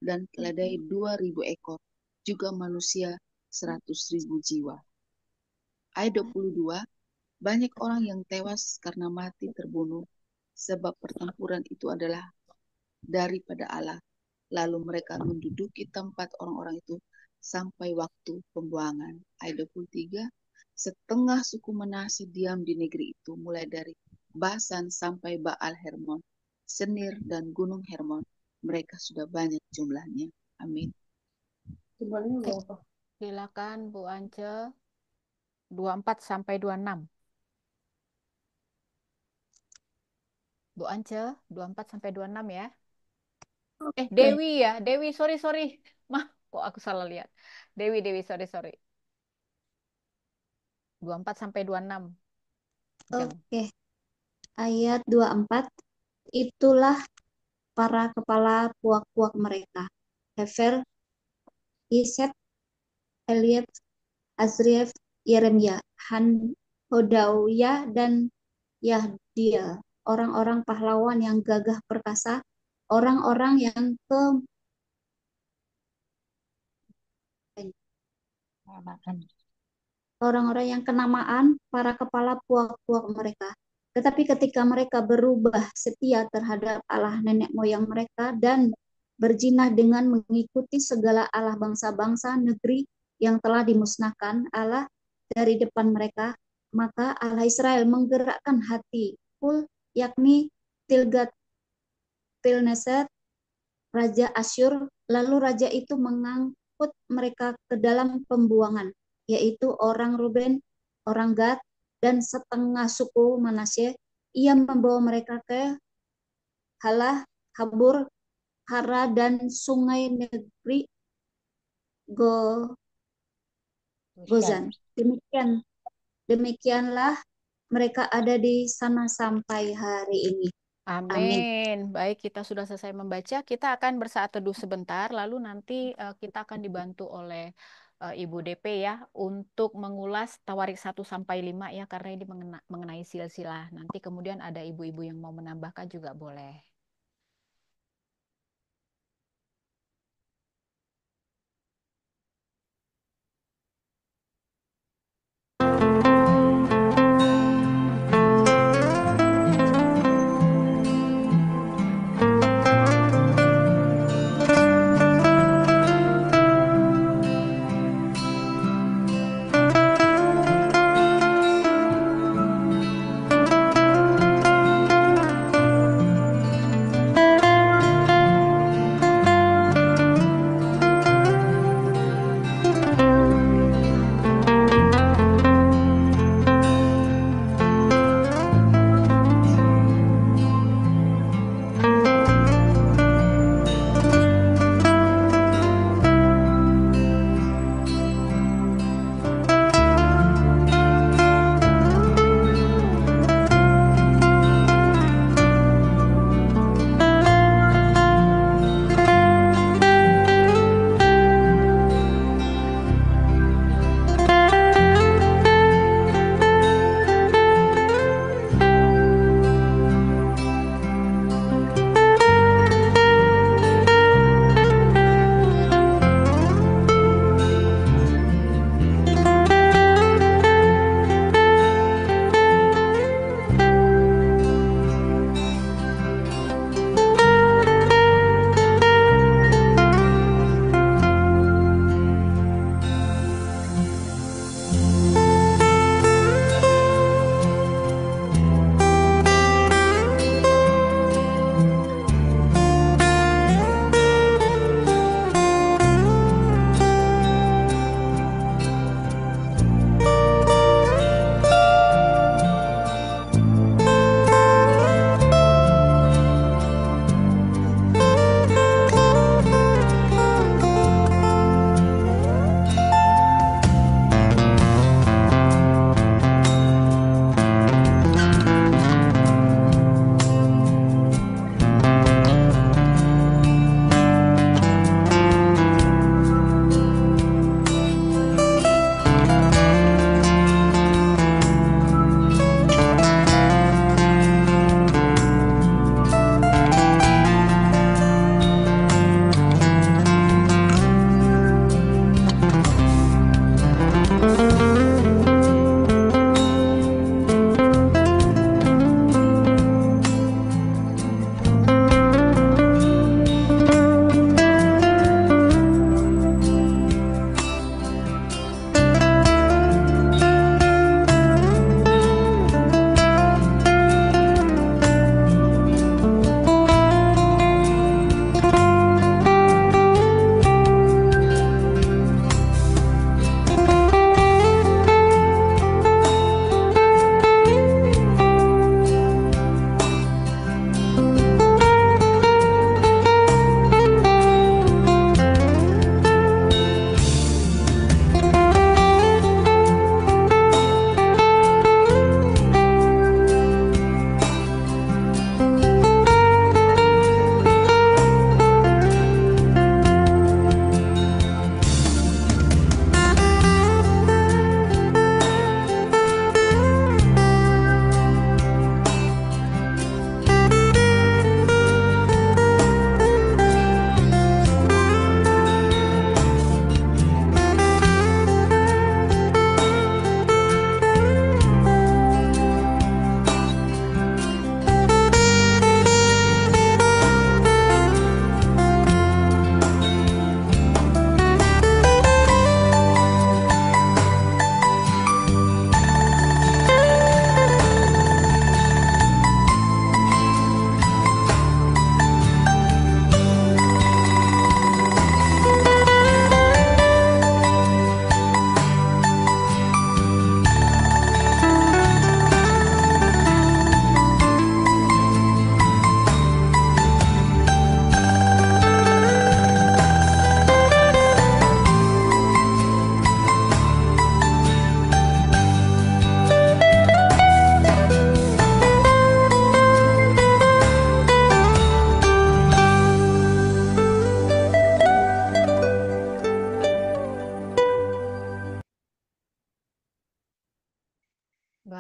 I: dan keledai 2.000 ekor, juga manusia 100.000 jiwa. Ayat 22, banyak orang yang tewas karena mati terbunuh, sebab pertempuran itu adalah daripada Allah. Lalu mereka menduduki tempat orang-orang itu sampai waktu pembuangan. Ayat 23, setengah suku Manasye diam di negeri itu, mulai dari Basan sampai Baal Hermon, Senir, dan Gunung Hermon. Mereka sudah banyak jumlahnya. Amin.
B: Jumlahnya berapa?
C: Silakan Bu Ance, 24 sampai 26. Bu Ance, 24 sampai 26 ya. Dewi ya, Dewi, sorry. Mah, kok aku salah lihat. Dewi, sorry. 24 sampai 26.
J: Oke. Ayat 24. Itulah para kepala puak-puak mereka. Hefer, Iset, Eliab, Azriel, Yeremia, Hodawiyah, dan Yahdiel. Orang-orang pahlawan yang gagah perkasa, orang-orang yang kenamaan, para kepala puak-puak mereka. Tetapi ketika mereka berubah setia terhadap Allah nenek moyang mereka dan berjinah dengan mengikuti segala Allah bangsa-bangsa negeri yang telah dimusnahkan Allah dari depan mereka, maka Allah Israel menggerakkan hati Pul, yakni Tilgat-Pilneser, Raja Asyur, lalu raja itu mengangkut mereka ke dalam pembuangan, yaitu orang Ruben, orang Gad, dan setengah suku Manasye. Ia membawa mereka ke Halah, Habur, Hara, dan sungai negeri Gozan. Demikianlah mereka ada di sana sampai hari ini.
C: Amin. Baik, kita sudah selesai membaca. Kita akan bersaat teduh sebentar, lalu nanti kita akan dibantu oleh Ibu DP ya untuk mengulas Tawarik 1 sampai 5 ya, karena ini mengenai silsilah. Nanti kemudian ada ibu-ibu yang mau menambahkan juga boleh.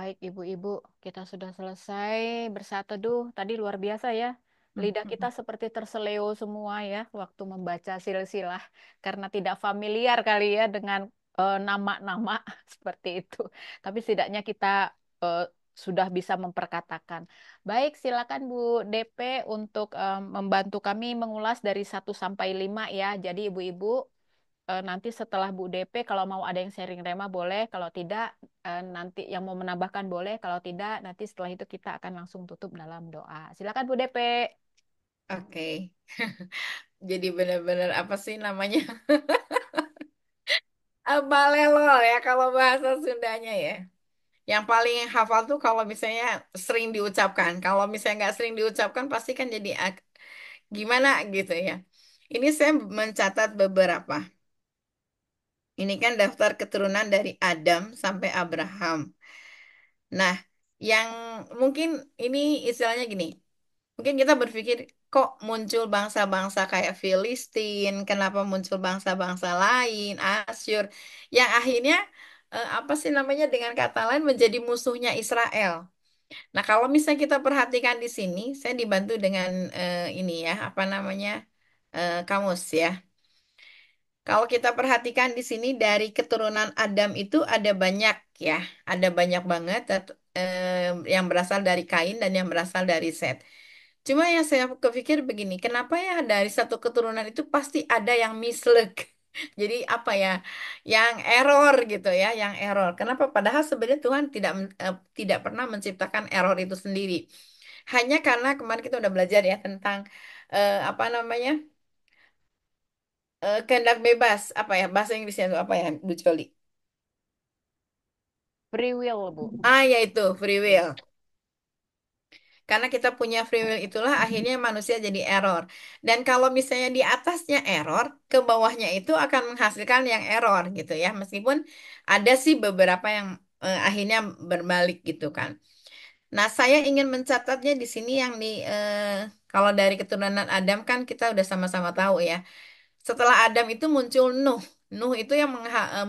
C: Baik, Ibu-ibu, kita sudah selesai bersaat teduh. Tadi luar biasa ya. Lidah kita seperti terseleo semua ya waktu membaca silsilah karena tidak familiar kali ya dengan nama-nama seperti itu. Tapi setidaknya kita eh, sudah bisa memperkatakan. Baik, silakan Bu DP untuk membantu kami mengulas dari 1 sampai 5 ya. Jadi Ibu-ibu nanti setelah Bu DP kalau mau ada yang sharing rema boleh, kalau tidak nanti yang mau menambahkan boleh, kalau tidak nanti setelah itu kita akan langsung tutup dalam doa. Silakan Bu DP.
H: Oke. Jadi benar-benar apa sih namanya? Balelol ya kalau bahasa Sundanya ya. Yang paling hafal tuh kalau misalnya sering diucapkan. Kalau misalnya nggak sering diucapkan pasti kan jadi gimana gitu ya. Ini saya mencatat beberapa. Ini kan daftar keturunan dari Adam sampai Abraham. Nah, yang mungkin ini istilahnya gini. Mungkin kita berpikir kok muncul bangsa-bangsa kayak Filistin, kenapa muncul bangsa-bangsa lain, Asyur, yang akhirnya apa sih namanya dengan kata lain menjadi musuhnya Israel. Nah, kalau misalnya kita perhatikan di sini, saya dibantu dengan ini ya, apa namanya kamus ya. Kalau kita perhatikan di sini dari keturunan Adam itu ada banyak ya, ada banyak banget yang berasal dari Kain dan yang berasal dari Set. Cuma yang saya kepikir begini, kenapa ya dari satu keturunan itu pasti ada yang misleg. Jadi apa ya, yang error gitu ya, yang error. Kenapa? Padahal sebenarnya Tuhan tidak pernah menciptakan error itu sendiri. Hanya karena kemarin kita udah belajar ya tentang apa namanya kehendak bebas, apa ya bahasa Inggrisnya itu apa ya, Bu Joli?
C: Free will, Bu.
H: Yaitu free will. Karena kita punya free will itulah akhirnya manusia jadi error. Dan kalau misalnya di atasnya error, ke bawahnya itu akan menghasilkan yang error gitu ya. Meskipun ada sih beberapa yang akhirnya berbalik gitu kan. Nah, saya ingin mencatatnya di sini yang kalau dari keturunan Adam kan kita udah sama-sama tahu ya. Setelah Adam itu muncul Nuh. Nuh itu yang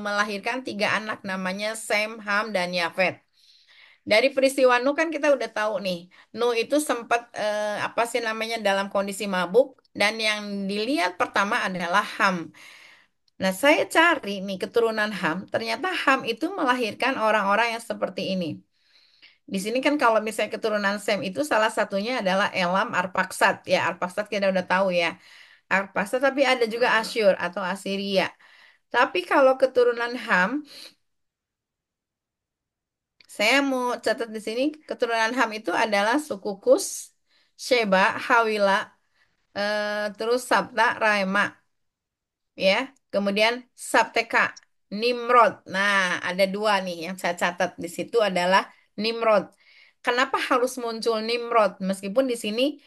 H: melahirkan 3 anak namanya Sem, Ham, dan Yafet. Dari peristiwa Nuh kan kita udah tahu nih, Nuh itu sempat apa sih namanya dalam kondisi mabuk dan yang dilihat pertama adalah Ham. Nah, saya cari nih keturunan Ham, ternyata Ham itu melahirkan orang-orang yang seperti ini. Di sini kan kalau misalnya keturunan Sem itu salah satunya adalah Elam, Arpaksad. Ya, Arpaksad kita udah tahu ya. Arpaksad tapi ada juga Asyur atau Assyria. Tapi kalau keturunan Ham, saya mau catat di sini keturunan Ham itu adalah suku Kus, Sheba, Hawila, terus Sabta, Raima, ya. Kemudian Sabteka, Nimrod. Nah, ada 2 nih yang saya catat di situ adalah Nimrod. Kenapa harus muncul Nimrod? Meskipun di sini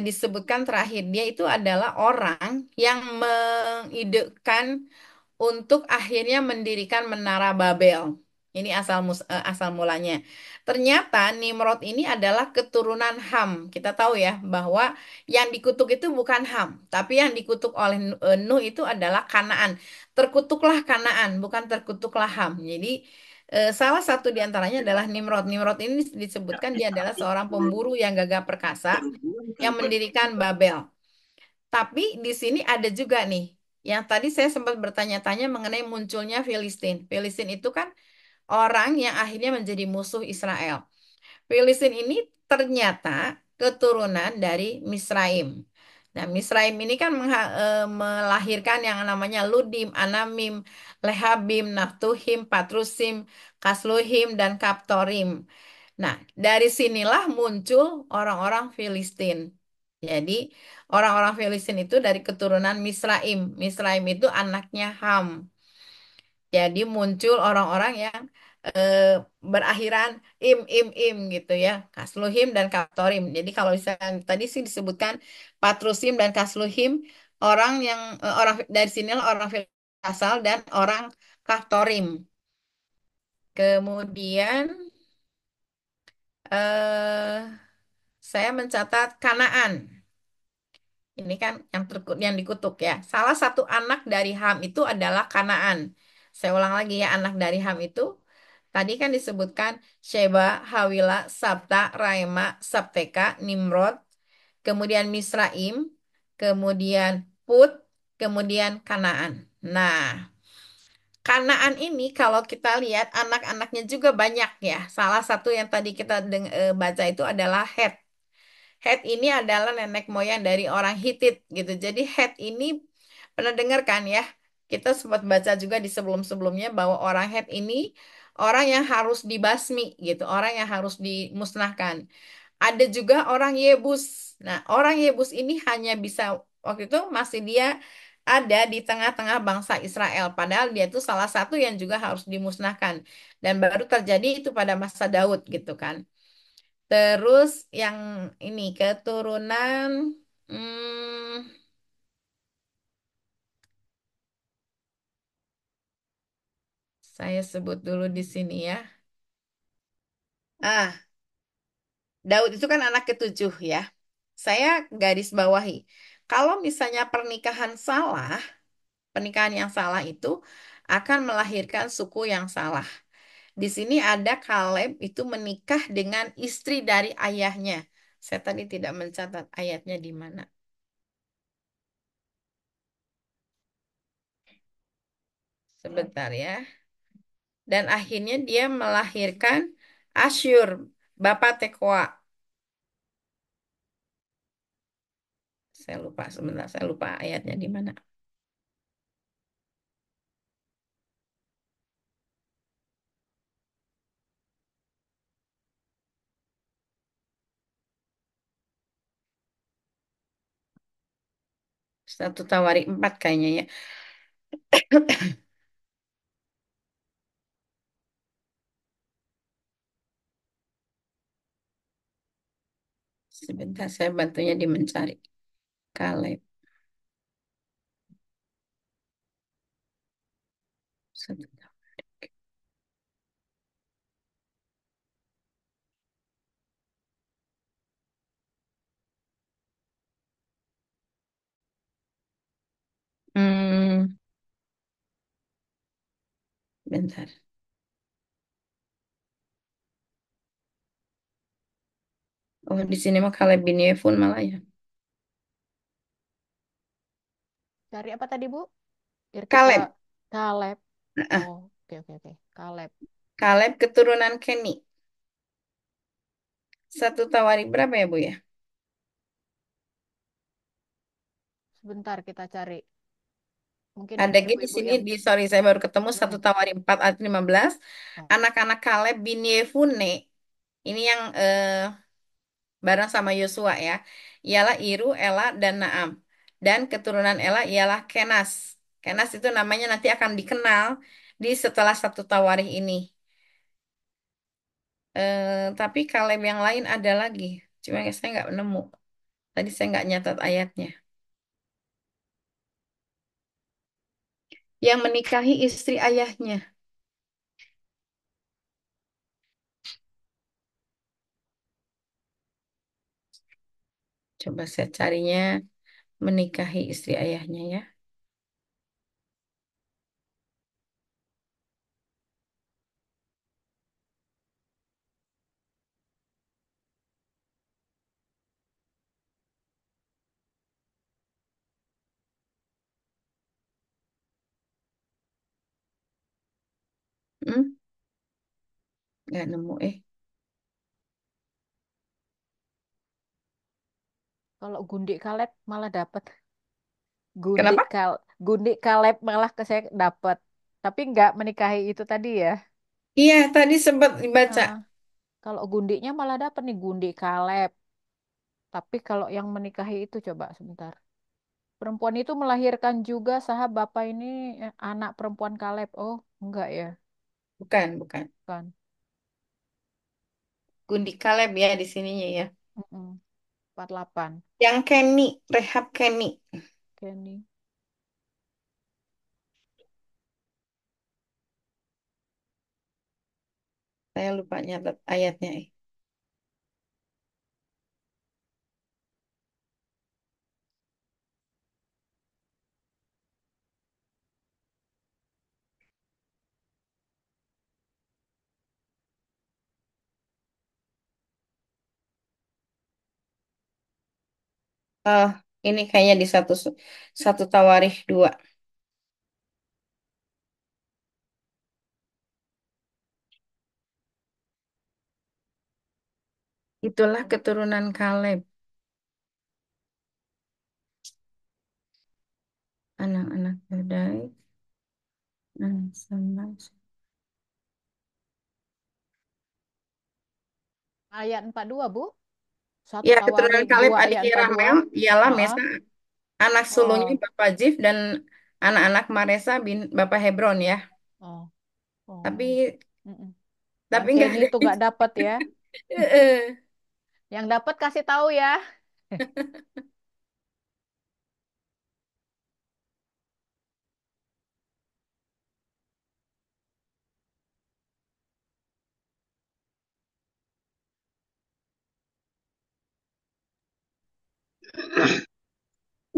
H: disebutkan terakhir dia itu adalah orang yang mengidekan untuk akhirnya mendirikan Menara Babel. Ini asal mulanya. Ternyata Nimrod ini adalah keturunan Ham. Kita tahu ya bahwa yang dikutuk itu bukan Ham, tapi yang dikutuk oleh Nuh itu adalah Kanaan. Terkutuklah Kanaan, bukan terkutuklah Ham. Jadi salah satu di antaranya adalah Nimrod. Nimrod ini disebutkan dia adalah seorang pemburu yang gagah perkasa yang mendirikan Babel. Tapi di sini ada juga nih, yang tadi saya sempat bertanya-tanya mengenai munculnya Filistin. Filistin itu kan orang yang akhirnya menjadi musuh Israel. Filistin ini ternyata keturunan dari Misraim. Nah, Misraim ini kan melahirkan yang namanya Ludim, Anamim, Lehabim, Naftuhim, Patrusim, Kasluhim, dan Kaptorim. Nah, dari sinilah muncul orang-orang Filistin. Jadi, orang-orang Filistin itu dari keturunan Misraim. Misraim itu anaknya Ham. Jadi muncul orang-orang yang eh, berakhiran im gitu ya, Kasluhim dan Kaftorim. Jadi kalau misalnya tadi sih disebutkan Patrusim dan Kasluhim, orang dari sinilah orang Filistin asal dan orang Kaftorim. Kemudian eh, saya mencatat Kanaan. Ini kan yang dikutuk ya. Salah satu anak dari Ham itu adalah Kanaan. Saya ulang lagi ya, anak dari Ham itu Tadi kan disebutkan Sheba, Hawila, Sabta, Raima, Sabteka, Nimrod, kemudian Misraim, kemudian Put, kemudian Kanaan. Nah, Kanaan ini kalau kita lihat anak-anaknya juga banyak ya. Salah satu yang tadi kita baca itu adalah Het. Het ini adalah nenek moyang dari orang Hitit gitu. Jadi Het ini pernah dengar kan ya? Kita sempat baca juga di sebelum-sebelumnya bahwa orang Het ini orang yang harus dibasmi gitu, orang yang harus dimusnahkan. Ada juga orang Yebus. Nah, orang Yebus ini hanya bisa waktu itu masih dia ada di tengah-tengah bangsa Israel. Padahal dia itu salah satu yang juga harus dimusnahkan. Dan baru terjadi itu pada masa Daud gitu kan. Terus yang ini keturunan hmm, saya sebut dulu di sini ya. Ah, Daud itu kan anak ketujuh ya. Saya garis bawahi. Kalau misalnya pernikahan yang salah itu akan melahirkan suku yang salah. Di sini ada Kaleb itu menikah dengan istri dari ayahnya. Saya tadi tidak mencatat ayatnya di mana. Sebentar ya. Dan akhirnya dia melahirkan Asyur, bapak Tekoa. Saya lupa sebentar, saya lupa ayatnya di mana. Satu Tawarik 4 kayaknya ya. Sebentar saya bantunya di mencari. Kaleb. Satu Tawarik. Hmm, bentar. Oh, di sini mah Kaleb bin Yefun malah ya.
C: Cari apa tadi, Bu? Biar kita
H: Kaleb.
C: Kaleb.
H: Nah,
C: Oh, oke oke oke. Kaleb.
H: Kaleb keturunan Keni. Satu Tawarik berapa ya, Bu ya?
C: Sebentar kita cari. Mungkin
H: Ada di
C: ibu-ibu
H: sini
C: yang
H: sorry saya baru ketemu satu
C: Mm-mm.
H: Tawarik 4 ayat 15.
C: Oh,
H: Anak-anak Kaleb bin Yefune. Ini yang bareng sama Yosua ya. Ialah Iru, Ela, dan Naam. Dan keturunan Ela ialah Kenas. Kenas itu namanya nanti akan dikenal di setelah satu Tawarikh ini. Tapi Kaleb yang lain ada lagi. Cuma saya nggak nemu. Tadi saya nggak nyatat ayatnya. Yang menikahi istri ayahnya. Coba saya carinya menikahi istri ayahnya ya. Hmm? Nggak nemu
C: kalau Gundi Kaleb malah dapat. Gundi
H: Kenapa?
C: Kal Gundi Kaleb malah ke saya dapat. Tapi nggak menikahi itu tadi ya.
H: Iya, tadi sempat dibaca.
C: Nah, kalau Gundinya malah dapat nih Gundi Kaleb. Tapi kalau yang menikahi itu coba sebentar. Perempuan itu melahirkan juga sahabat bapak ini anak perempuan Kaleb. Oh, enggak ya,
H: Bukan, bukan.
C: kan.
H: Gundi Kaleb ya di sininya ya.
C: Mm-mm. 48.
H: Yang Kenny, Rehab Kenny.
C: Kenny.
H: Saya lupa nyatet ayatnya. Eh, ini kayaknya di satu satu Tawarikh 2. Itulah keturunan Kaleb, anak-anak Yodai, sama.
C: Ayat 42, Bu. Satu
H: Ya, keturunan
C: Tawarik
H: Kaleb
C: 2 ayat
H: adiknya
C: 42.
H: Rahmel ialah
C: Heeh.
H: Mesa, anak sulungnya
C: Oh,
H: Bapak Zif dan anak-anak Maresa bin Bapak Hebron ya.
C: oh,
H: Tapi
C: oh. Mm-mm.
H: tapi
C: Yang
H: nggak
C: Kenny
H: ada.
C: itu gak dapet ya.
H: Heeh.
C: Yang dapat kasih tahu ya.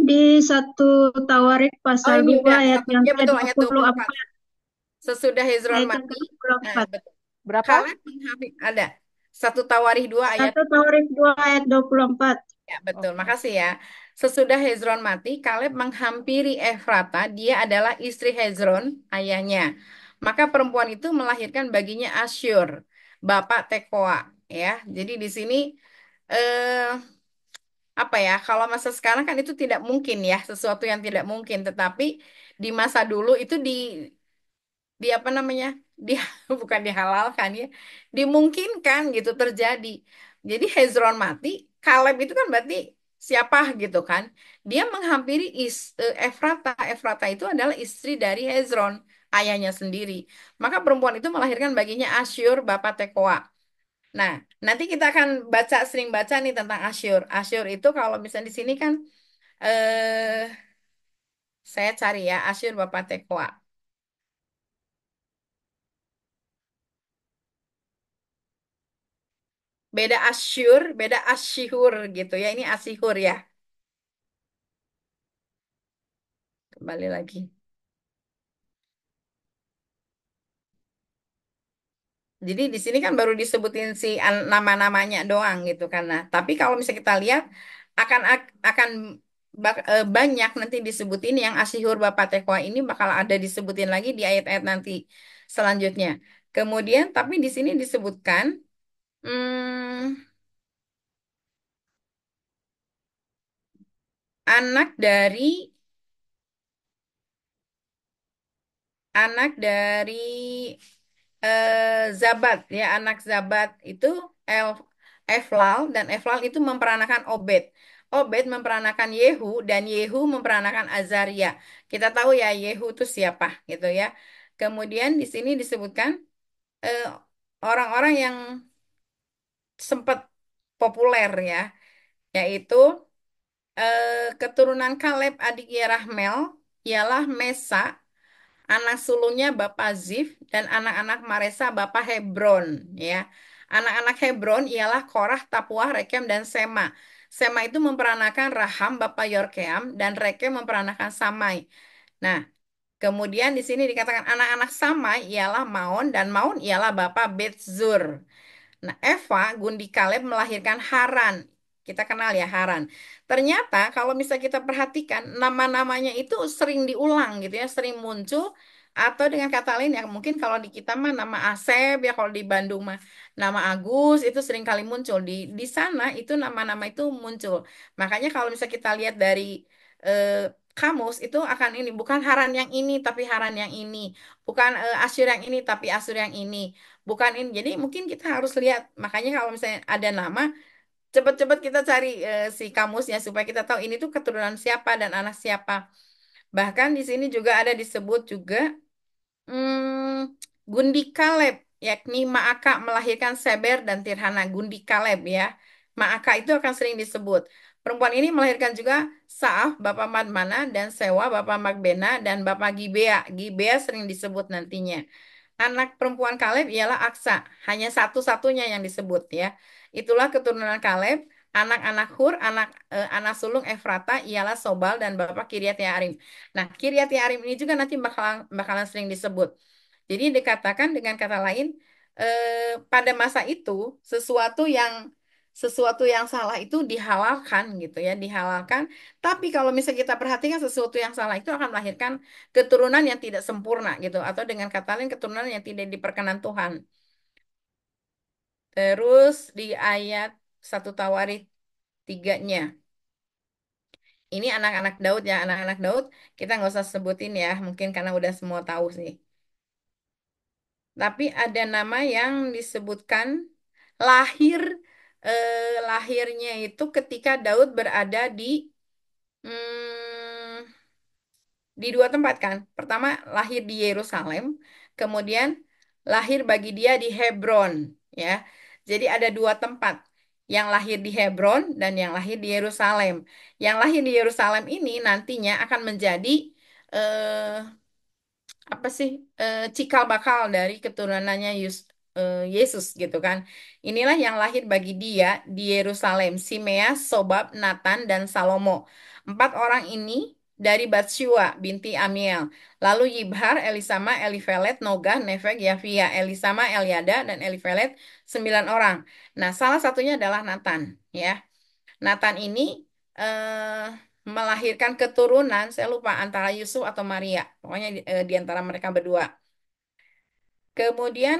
K: Di satu Tawarik
H: Oh
K: pasal
H: ini
K: 2
H: udah
K: ayat
H: satu,
K: yang
H: ya betul ayat 24.
K: ke-24.
H: Sesudah Hezron
K: Ayat yang
H: mati, nah,
K: ke-24.
H: betul.
C: Berapa?
H: Kaleb ada satu Tawarikh 2 ayat.
K: Satu Tawarik 2 ayat 24.
H: Ya, betul.
C: Oke.
H: Makasih ya. Sesudah Hezron mati, Kaleb menghampiri Efrata. Dia adalah istri Hezron, ayahnya. Maka perempuan itu melahirkan baginya Asyur, bapak Tekoa. Ya, jadi di sini eh, apa ya? Kalau masa sekarang kan itu tidak mungkin ya, sesuatu yang tidak mungkin. Tetapi di masa dulu itu di apa namanya di bukan dihalalkan ya, dimungkinkan gitu terjadi. Jadi Hezron mati, Kaleb itu kan berarti siapa gitu kan, dia menghampiri Efrata. Efrata itu adalah istri dari Hezron, ayahnya sendiri. Maka perempuan itu melahirkan baginya Asyur bapak Tekoa. Nah, nanti kita akan sering baca nih tentang Asyur. Asyur itu kalau misalnya di sini kan eh saya cari ya, Asyur bapak Tekoa. Beda Asyur, beda Asyhur gitu ya. Ini Asyhur ya. Kembali lagi. Jadi di sini kan baru disebutin si nama-namanya doang gitu kan. Nah, tapi kalau misalnya kita lihat akan banyak nanti disebutin yang Asyhur Bapak Tekoa ini bakal ada disebutin lagi di ayat-ayat nanti selanjutnya. Kemudian tapi di sini disebutkan anak dari anak dari Zabat ya, anak Zabat itu Eflal, dan Eflal itu memperanakan Obed. Obed memperanakan Yehu dan Yehu memperanakan Azaria. Kita tahu ya Yehu itu siapa gitu ya. Kemudian di sini disebutkan eh, orang-orang yang sempat populer ya, yaitu keturunan Kaleb adik Yerahmel ialah Mesa, anak sulungnya Bapak Zif, dan anak-anak Maresa Bapak Hebron ya. Anak-anak Hebron ialah Korah, Tapuah, Rekem, dan Sema. Sema itu memperanakan Raham Bapak Yorkeam, dan Rekem memperanakan Samai. Nah, kemudian di sini dikatakan anak-anak Samai ialah Maon, dan Maon ialah Bapak Betzur. Nah, Eva Gundi Kaleb melahirkan Haran. Kita kenal ya Haran. Ternyata kalau misalnya kita perhatikan nama-namanya itu sering diulang gitu ya, sering muncul, atau dengan kata lain ya mungkin kalau di kita mah nama Asep ya, kalau di Bandung mah nama Agus itu sering kali muncul di sana itu nama-nama itu muncul. Makanya kalau misalnya kita lihat dari eh, kamus itu akan ini bukan Haran yang ini tapi Haran yang ini, bukan Asyur yang ini tapi Asyur yang ini, bukan ini. Jadi mungkin kita harus lihat. Makanya kalau misalnya ada nama, cepet-cepet kita cari si kamusnya supaya kita tahu ini tuh keturunan siapa dan anak siapa. Bahkan di sini juga ada disebut juga Gundi Kaleb, yakni Maaka melahirkan Seber dan Tirhana. Gundi Kaleb ya. Maaka itu akan sering disebut. Perempuan ini melahirkan juga Saaf, Bapak Madmana, dan Sewa, Bapak Magbena, dan Bapak Gibea. Gibea sering disebut nantinya. Anak perempuan Kaleb ialah Aksa, hanya satu-satunya yang disebut ya. Itulah keturunan Kaleb. Anak-anak Hur, anak sulung Efrata ialah Sobal dan Bapak Kiriat Yearim. Nah, Kiriat Yearim ini juga nanti bakalan sering disebut. Jadi dikatakan dengan kata lain, pada masa itu sesuatu yang sesuatu yang salah itu dihalalkan gitu ya, dihalalkan. Tapi kalau misalnya kita perhatikan sesuatu yang salah itu akan melahirkan keturunan yang tidak sempurna gitu, atau dengan kata lain keturunan yang tidak diperkenan Tuhan. Terus di ayat 1 Tawarikh 3-nya. Ini anak-anak Daud ya, anak-anak Daud kita nggak usah sebutin ya, mungkin karena udah semua tahu sih. Tapi ada nama yang disebutkan lahir lahirnya itu ketika Daud berada hmm, di dua tempat kan. Pertama lahir di Yerusalem, kemudian lahir bagi dia di Hebron ya. Jadi ada dua tempat, yang lahir di Hebron dan yang lahir di Yerusalem. Yang lahir di Yerusalem ini nantinya akan menjadi eh, apa sih cikal bakal dari keturunannya Yesus gitu kan. Inilah yang lahir bagi dia di Yerusalem, Simeas, Sobab, Nathan, dan Salomo. Empat orang ini dari Batsyua binti Amiel. Lalu Yibhar, Elisama, Elifelet, Nogah, Nefeg, Yafia, Elisama, Eliada, dan Elifelet 9 orang. Nah, salah satunya adalah Nathan ya. Nathan ini eh, melahirkan keturunan, saya lupa antara Yusuf atau Maria, pokoknya di antara mereka berdua. Kemudian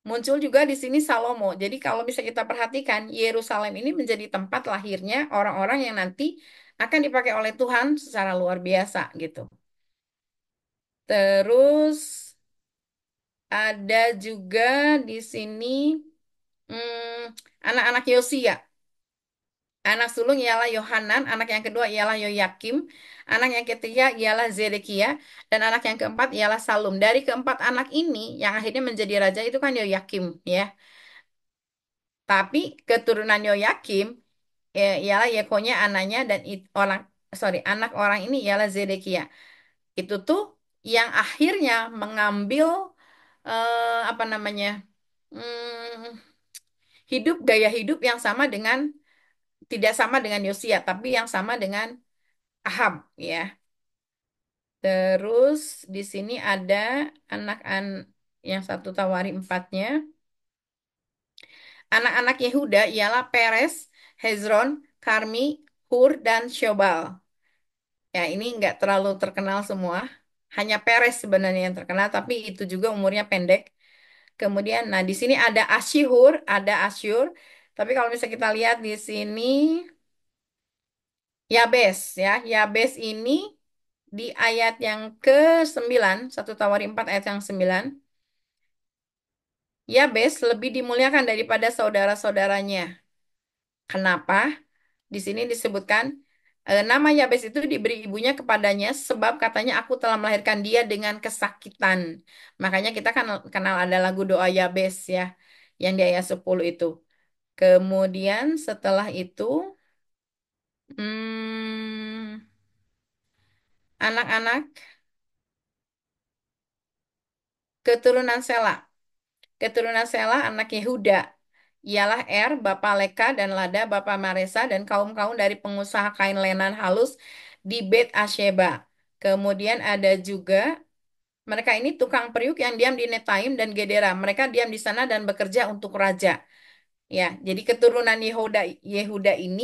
H: muncul juga di sini Salomo. Jadi kalau bisa kita perhatikan, Yerusalem ini menjadi tempat lahirnya orang-orang yang nanti akan dipakai oleh Tuhan secara luar biasa gitu. Terus ada juga di sini anak-anak Yosia. Anak sulung ialah Yohanan, anak yang kedua ialah Yoyakim, anak yang ketiga ialah Zedekia, dan anak yang keempat ialah Salum. Dari keempat anak ini, yang akhirnya menjadi raja itu kan Yoyakim, ya. Tapi keturunan Yoyakim ialah Yekonya anaknya dan anak orang ini ialah Zedekia. Itu tuh yang akhirnya mengambil apa namanya hidup gaya hidup yang sama dengan tidak sama dengan Yosia, tapi yang sama dengan Ahab ya. Terus di sini ada anak-anak yang 1 Tawarikh 4-nya. Anak-anak Yehuda ialah Peres, Hezron, Karmi, Hur, dan Syobal. Ya, ini nggak terlalu terkenal semua. Hanya Peres sebenarnya yang terkenal, tapi itu juga umurnya pendek. Kemudian, nah di sini ada Asyhur, ada Asyur. Tapi kalau misalnya kita lihat di sini, Yabes ya. Yabes ini di ayat yang ke-9, 1 Tawarikh 4 ayat yang 9, Yabes lebih dimuliakan daripada saudara-saudaranya. Kenapa? Di sini disebutkan nama Yabes itu diberi ibunya kepadanya sebab katanya aku telah melahirkan dia dengan kesakitan. Makanya kita kan kenal ada lagu doa Yabes ya, yang di ayat 10 itu. Kemudian setelah itu hmm, anak-anak keturunan Sela. Keturunan Sela anak Yehuda ialah Er, bapa Leka, dan Lada, bapa Maresa, dan kaum-kaum dari pengusaha kain lenan halus di Bet Asheba. Kemudian ada juga mereka ini tukang periuk yang diam di Netaim dan Gedera. Mereka diam di sana dan bekerja untuk raja. Ya, jadi keturunan Yehuda Yehuda ini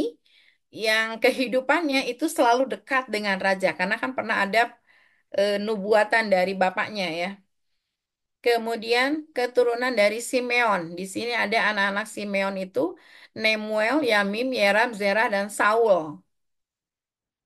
H: yang kehidupannya itu selalu dekat dengan raja karena kan pernah ada nubuatan dari bapaknya ya. Kemudian keturunan dari Simeon. Di sini ada anak-anak Simeon itu Nemuel, Yamim, Yerab, Zerah, dan Saul.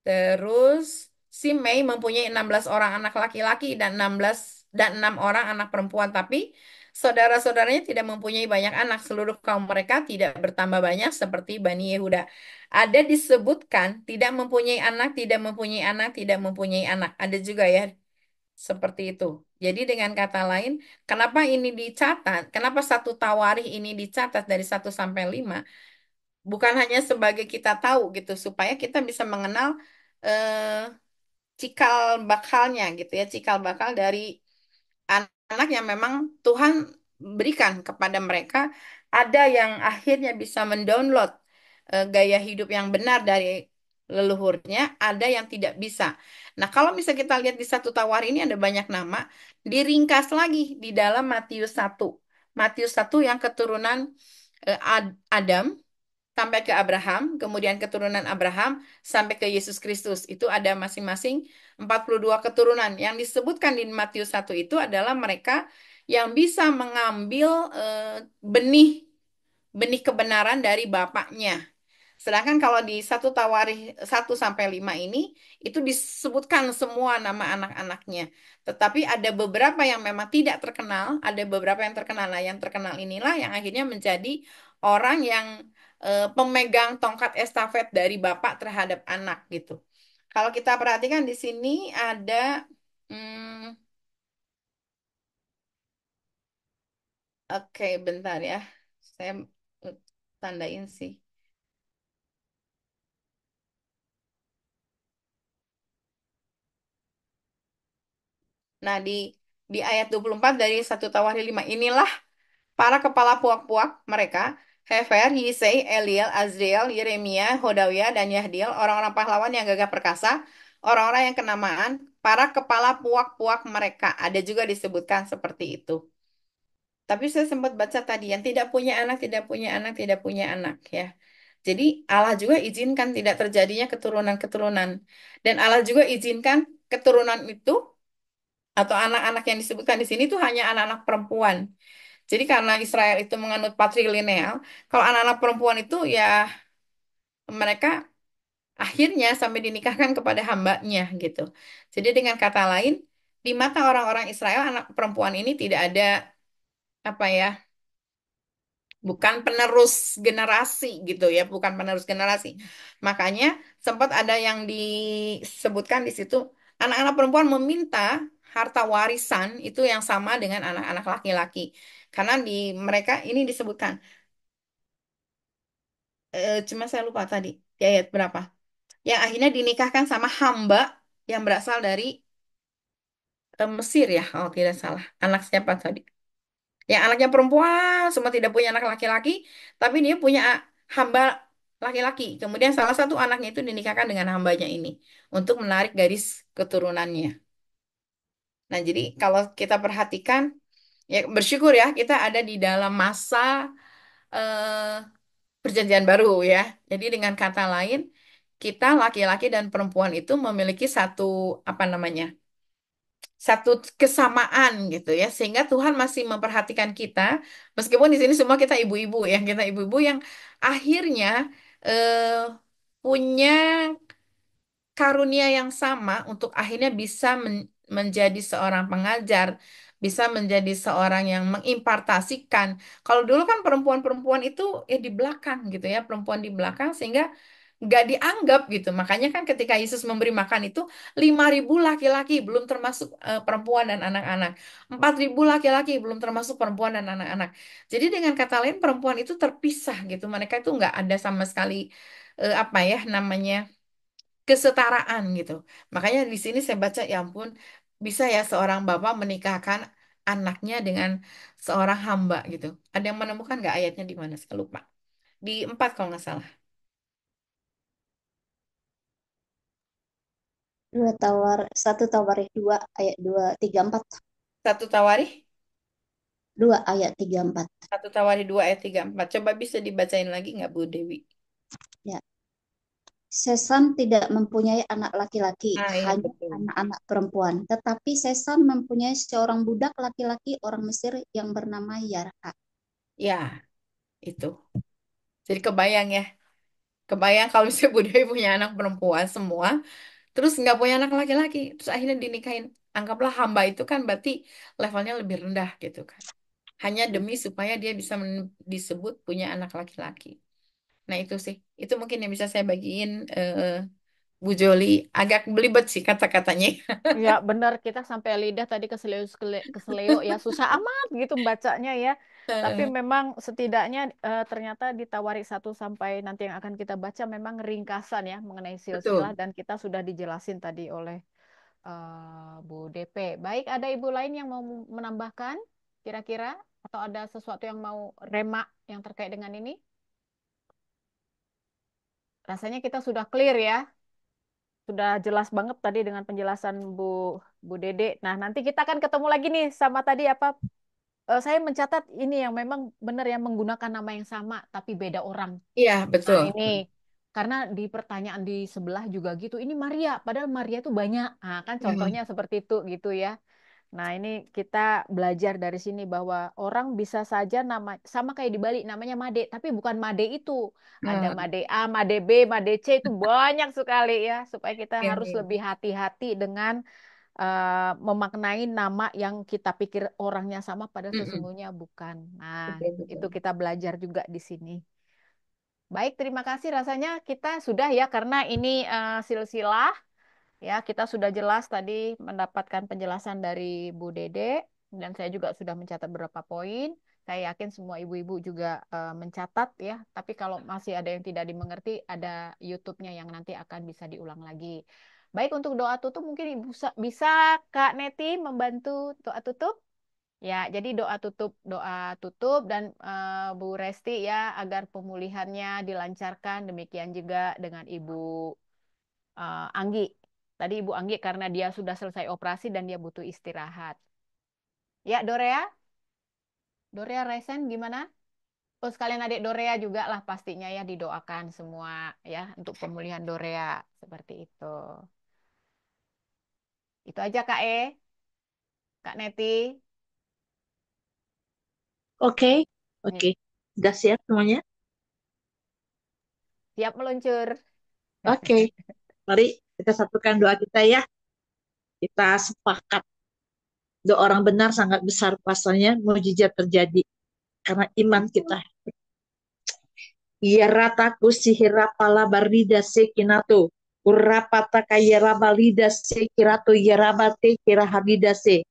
H: Terus Simei mempunyai 16 orang anak laki-laki dan 6 orang anak perempuan, tapi saudara-saudaranya tidak mempunyai banyak anak. Seluruh kaum mereka tidak bertambah banyak seperti Bani Yehuda. Ada disebutkan tidak mempunyai anak, tidak mempunyai anak, tidak mempunyai anak. Ada juga ya seperti itu. Jadi dengan kata lain, kenapa ini dicatat? Kenapa 1 Tawarikh ini dicatat dari 1 sampai 5? Bukan hanya sebagai kita tahu gitu, supaya kita bisa mengenal eh, cikal bakalnya gitu ya, cikal bakal dari anak yang memang Tuhan berikan kepada mereka. Ada yang akhirnya bisa mendownload gaya hidup yang benar dari leluhurnya, ada yang tidak bisa. Nah, kalau misalnya kita lihat di 1 Tawarikh ini ada banyak nama, diringkas lagi di dalam Matius 1. Matius 1 yang keturunan Adam, sampai ke Abraham, kemudian keturunan Abraham sampai ke Yesus Kristus. Itu ada masing-masing 42 keturunan. Yang disebutkan di Matius 1 itu adalah mereka yang bisa mengambil benih benih kebenaran dari bapaknya. Sedangkan kalau di satu Tawarikh 1 sampai 5 ini itu disebutkan semua nama anak-anaknya. Tetapi ada beberapa yang memang tidak terkenal, ada beberapa yang terkenal. Nah, yang terkenal inilah yang akhirnya menjadi orang yang pemegang tongkat estafet dari bapak terhadap anak gitu. Kalau kita perhatikan di sini ada hmm, oke, bentar ya. Saya eh, tandain sih. Nah, di ayat 24 dari 1 Tawarikh 5 inilah para kepala puak-puak mereka, Hefer, Yisei, Eliel, Azriel, Yeremia, Hodawiah, dan Yahdiel, orang-orang pahlawan yang gagah perkasa, orang-orang yang kenamaan, para kepala puak-puak mereka. Ada juga disebutkan seperti itu. Tapi saya sempat baca tadi, yang tidak punya anak, tidak punya anak, tidak punya anak ya. Jadi Allah juga izinkan tidak terjadinya keturunan-keturunan. Dan Allah juga izinkan keturunan itu atau anak-anak yang disebutkan di sini tuh hanya anak-anak perempuan. Jadi karena Israel itu menganut patrilineal, kalau anak-anak perempuan itu ya mereka akhirnya sampai dinikahkan kepada hambanya gitu. Jadi dengan kata lain, di mata orang-orang Israel anak perempuan ini tidak ada apa ya, bukan penerus generasi gitu ya, bukan penerus generasi. Makanya sempat ada yang disebutkan di situ, anak-anak perempuan meminta harta warisan itu yang sama dengan anak-anak laki-laki. Karena di mereka ini disebutkan, cuma saya lupa tadi, di ayat berapa. Yang akhirnya dinikahkan sama hamba yang berasal dari Mesir ya, kalau tidak salah. Anak siapa tadi? Yang anaknya perempuan, semua tidak punya anak laki-laki, tapi dia punya hamba laki-laki. Kemudian salah satu anaknya itu dinikahkan dengan hambanya ini untuk menarik garis keturunannya. Nah, jadi kalau kita perhatikan, ya bersyukur ya kita ada di dalam masa eh, perjanjian baru ya. Jadi dengan kata lain, kita laki-laki dan perempuan itu memiliki satu apa namanya? Satu kesamaan gitu ya, sehingga Tuhan masih memperhatikan kita meskipun di sini semua kita ibu-ibu ya, kita ibu-ibu yang akhirnya eh, punya karunia yang sama untuk akhirnya bisa menjadi seorang pengajar, bisa menjadi seorang yang mengimpartasikan. Kalau dulu kan perempuan-perempuan itu ya di belakang gitu ya, perempuan di belakang sehingga nggak dianggap gitu. Makanya kan ketika Yesus memberi makan itu 5.000 laki-laki belum termasuk perempuan dan anak-anak. 4.000 laki-laki belum termasuk perempuan dan anak-anak. Jadi dengan kata lain perempuan itu terpisah gitu. Mereka itu nggak ada sama sekali apa ya namanya kesetaraan gitu. Makanya di sini saya baca ya ampun bisa ya seorang bapak menikahkan anaknya dengan seorang hamba gitu. Ada yang menemukan nggak ayatnya di mana? Saya lupa. Di 4 kalau nggak salah.
J: Satu Tawarikh 2 ayat 2 3 4.
H: 1 Tawarikh,
J: 2 ayat 3 4.
H: 1 Tawarikh 2 ayat 3 4. Coba bisa dibacain lagi nggak Bu Dewi?
J: Ya. Sesam tidak mempunyai anak laki-laki,
H: Ah iya
J: hanya
H: betul.
J: anak-anak perempuan. Tetapi Sesam mempunyai seorang budak laki-laki orang Mesir yang bernama Yarha.
H: Ya itu. Jadi kebayang ya. Kebayang kalau misalnya Bu Dewi punya anak perempuan semua. Terus nggak punya anak laki-laki. Terus akhirnya dinikahin. Anggaplah hamba itu kan berarti levelnya lebih rendah gitu kan. Hanya demi supaya dia bisa disebut punya anak laki-laki. Nah itu sih, itu mungkin yang bisa saya bagiin Bu Joli. Agak belibet sih kata-katanya.
C: Ya benar, kita sampai lidah tadi keseleo ya, susah amat gitu bacanya ya. Tapi memang setidaknya ternyata di Tawarik 1 sampai nanti yang akan kita baca memang ringkasan ya mengenai silsilah
H: Betul.
C: dan kita sudah dijelasin tadi oleh Bu DP. Baik, ada ibu lain yang mau menambahkan kira-kira atau ada sesuatu yang mau remak yang terkait dengan ini? Rasanya kita sudah clear ya. Sudah jelas banget tadi dengan penjelasan Bu Dede. Nah, nanti kita akan ketemu lagi nih sama tadi apa saya mencatat ini yang memang benar ya menggunakan nama yang sama tapi beda orang.
H: Iya,
C: Nah,
H: betul.
C: ini karena di pertanyaan di sebelah juga gitu. Ini Maria, padahal Maria itu banyak. Nah, kan
H: Hmm.
C: contohnya seperti itu gitu ya. Nah, ini kita belajar dari sini bahwa orang bisa saja nama sama kayak di Bali namanya Made, tapi bukan Made itu. Ada
H: Hmm.
C: Made A, Made B, Made C itu banyak sekali ya. Supaya kita
H: Iya,
C: harus
H: iya.
C: lebih hati-hati dengan memaknai nama yang kita pikir orangnya sama padahal
H: Mm-mm.
C: sesungguhnya bukan. Nah,
H: Betul, betul.
C: itu kita belajar juga di sini. Baik, terima kasih. Rasanya kita sudah ya karena ini silsilah. Ya, kita sudah jelas tadi mendapatkan penjelasan dari Bu Dede dan saya juga sudah mencatat beberapa poin. Saya yakin semua ibu-ibu juga mencatat ya. Tapi kalau masih ada yang tidak dimengerti, ada YouTube-nya yang nanti akan bisa diulang lagi. Baik, untuk doa tutup mungkin Ibu bisa Kak Neti membantu doa tutup? Ya, jadi doa tutup dan Bu Resti ya agar pemulihannya dilancarkan. Demikian juga dengan Ibu Anggi. Tadi Ibu Anggi karena dia sudah selesai operasi dan dia butuh istirahat. Ya, Dorea? Dorea Resen gimana? Oh, sekalian adik Dorea juga lah pastinya ya didoakan semua ya untuk pemulihan Dorea seperti itu. Itu aja Kak Kak Neti.
B: Oke,
C: Nih,
B: oke. Sudah siap semuanya?
C: siap meluncur.
B: Oke, mari kita satukan doa kita ya. Kita sepakat doa orang benar sangat besar kuasanya, mujizat terjadi karena iman kita. Yarataku sihira pala barida sekinato. Urapata kayera balida sekirato yarabate kira habida se.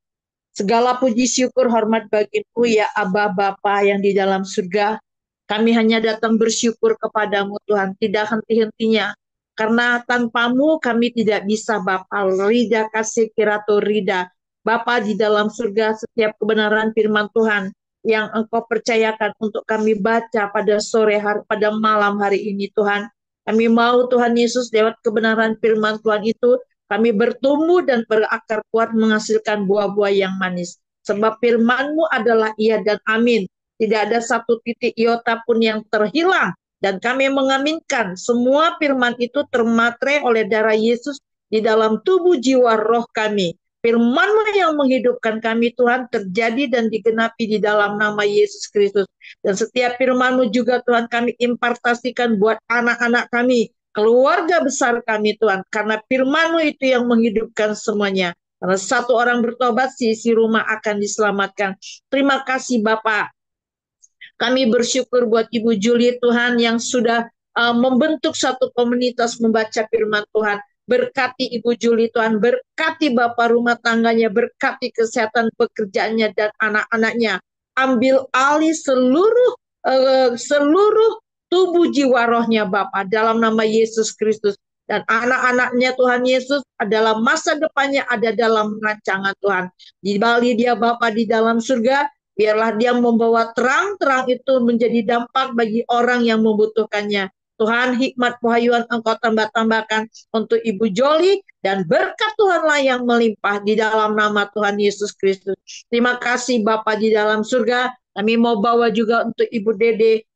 B: Segala puji syukur hormat bagimu ya Aba Bapa yang di dalam surga. Kami hanya datang bersyukur kepadamu Tuhan, tidak henti-hentinya. Karena tanpamu kami tidak bisa Bapa. Rida kasih kirato rida. Bapa di dalam surga setiap kebenaran firman Tuhan yang engkau percayakan untuk kami baca pada sore hari, pada malam hari ini Tuhan. Kami mau Tuhan Yesus lewat kebenaran firman Tuhan itu kami bertumbuh dan berakar kuat menghasilkan buah-buah yang manis. Sebab firman-Mu adalah iya dan amin. Tidak ada satu titik iota pun yang terhilang. Dan kami mengaminkan semua firman itu termaterai oleh darah Yesus di dalam tubuh jiwa roh kami. Firman-Mu yang menghidupkan kami Tuhan terjadi dan digenapi di dalam nama Yesus Kristus. Dan setiap firman-Mu juga Tuhan kami impartasikan buat anak-anak kami, keluarga besar kami Tuhan. Karena firman-Mu itu yang menghidupkan semuanya. Karena satu orang bertobat, seisi rumah akan diselamatkan. Terima kasih Bapak. Kami bersyukur buat Ibu Juli Tuhan yang sudah membentuk satu komunitas membaca firman Tuhan. Berkati Ibu Juli Tuhan, berkati Bapak rumah tangganya, berkati kesehatan pekerjaannya dan anak-anaknya. Ambil alih seluruh tubuh jiwa rohnya Bapak dalam nama Yesus Kristus. Dan anak-anaknya Tuhan Yesus adalah masa depannya ada dalam rancangan Tuhan. Di Bali dia Bapak di dalam surga, biarlah dia membawa terang-terang itu menjadi dampak bagi orang yang membutuhkannya. Tuhan hikmat wahyuan engkau tambah-tambahkan untuk Ibu Joli dan berkat Tuhanlah yang melimpah di dalam nama Tuhan Yesus Kristus. Terima kasih Bapa di dalam surga. Kami mau bawa juga untuk Ibu Dede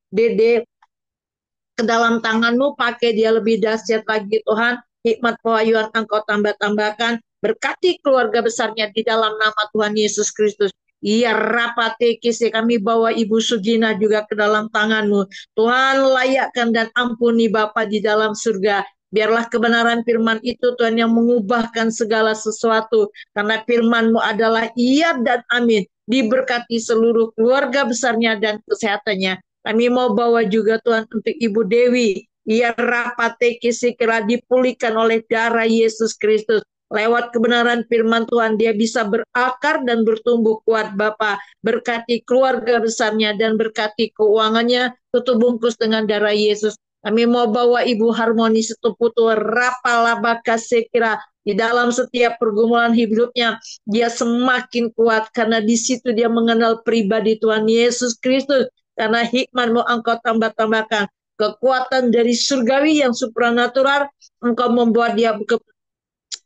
B: ke dalam tangan-Mu, pakai dia lebih dahsyat lagi Tuhan. Hikmat pewahyuan engkau tambah-tambahkan. Berkati keluarga besarnya di dalam nama Tuhan Yesus Kristus. Iya rapate kisi kami bawa Ibu Sugina juga ke dalam tangan-Mu. Tuhan layakkan dan ampuni Bapa di dalam surga. Biarlah kebenaran firman itu Tuhan yang mengubahkan segala sesuatu. Karena firman-Mu adalah iya dan amin. Diberkati seluruh keluarga besarnya dan kesehatannya. Kami mau bawa juga Tuhan untuk Ibu Dewi. Ia rapate kira dipulihkan oleh darah Yesus Kristus. Lewat kebenaran firman Tuhan, dia bisa berakar dan bertumbuh kuat Bapa. Berkati keluarga besarnya dan berkati keuangannya, tutup bungkus dengan darah Yesus. Kami mau bawa Ibu Harmoni Setuputu rapalabaka sekira di dalam setiap pergumulan hidupnya. Dia semakin kuat karena di situ dia mengenal pribadi Tuhan Yesus Kristus. Karena hikmat-Mu engkau tambah-tambahkan kekuatan dari surgawi yang supranatural, engkau membuat dia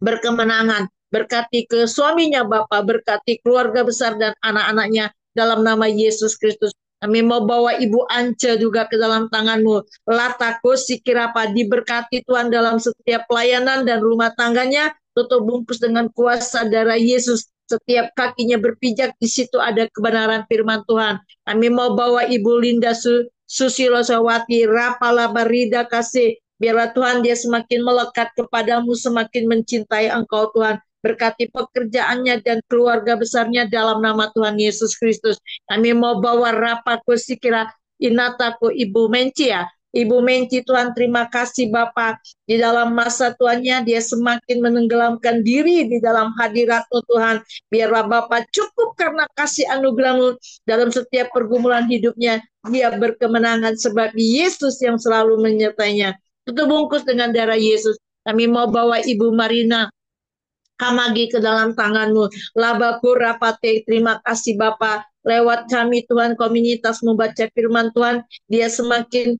B: berkemenangan. Berkati ke suaminya Bapak, berkati keluarga besar dan anak-anaknya. dalam nama Yesus Kristus. Kami mau bawa Ibu Ance juga ke dalam tangan-Mu. Lataku sikirapa, diberkati Tuhan dalam setiap pelayanan dan rumah tangganya. Tutup bungkus dengan kuasa darah Yesus. Setiap kakinya berpijak, di situ ada kebenaran firman Tuhan. Kami mau bawa Ibu Linda Susilo Sawati, Rapala Barida Kasih. Biarlah Tuhan dia semakin melekat kepadamu, semakin mencintai Engkau Tuhan. Berkati pekerjaannya dan keluarga besarnya dalam nama Tuhan Yesus Kristus. Kami mau bawa Rapaku Sikira Inataku Ibu Menci ya. Ibu Menci, Tuhan terima kasih Bapak. Di dalam masa tuannya dia semakin menenggelamkan diri di dalam hadirat-Mu Tuhan. Biarlah Bapak cukup karena kasih anugerah-Mu dalam setiap pergumulan hidupnya. Dia berkemenangan sebab Yesus yang selalu menyertainya. Tutup bungkus dengan darah Yesus. Kami mau bawa Ibu Marina Kamagi ke dalam tangan-Mu. Labaku rapate, terima kasih Bapa. Lewat kami Tuhan, komunitas membaca firman Tuhan, dia semakin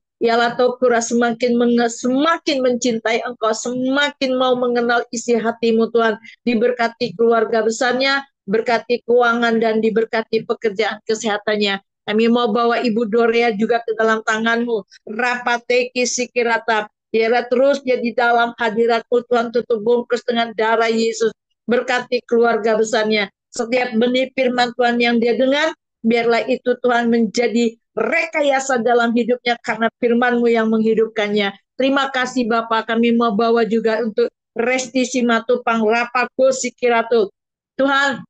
B: semakin mencintai Engkau, semakin mau mengenal isi hati-Mu Tuhan. Diberkati keluarga besarnya, berkati keuangan dan diberkati pekerjaan kesehatannya. Kami mau bawa Ibu Dorea juga ke dalam tangan-Mu. Rapate kisikirata. Biarlah terus dia di dalam hadirat-Mu Tuhan, tutup bungkus dengan darah Yesus. Berkati keluarga besarnya. Setiap benih firman Tuhan yang dia dengar, biarlah itu Tuhan menjadi rekayasa dalam hidupnya karena firman-Mu yang menghidupkannya. Terima kasih Bapak, kami mau bawa juga untuk Resti Simatupang, Rapaku Sikiratu. Tuhan,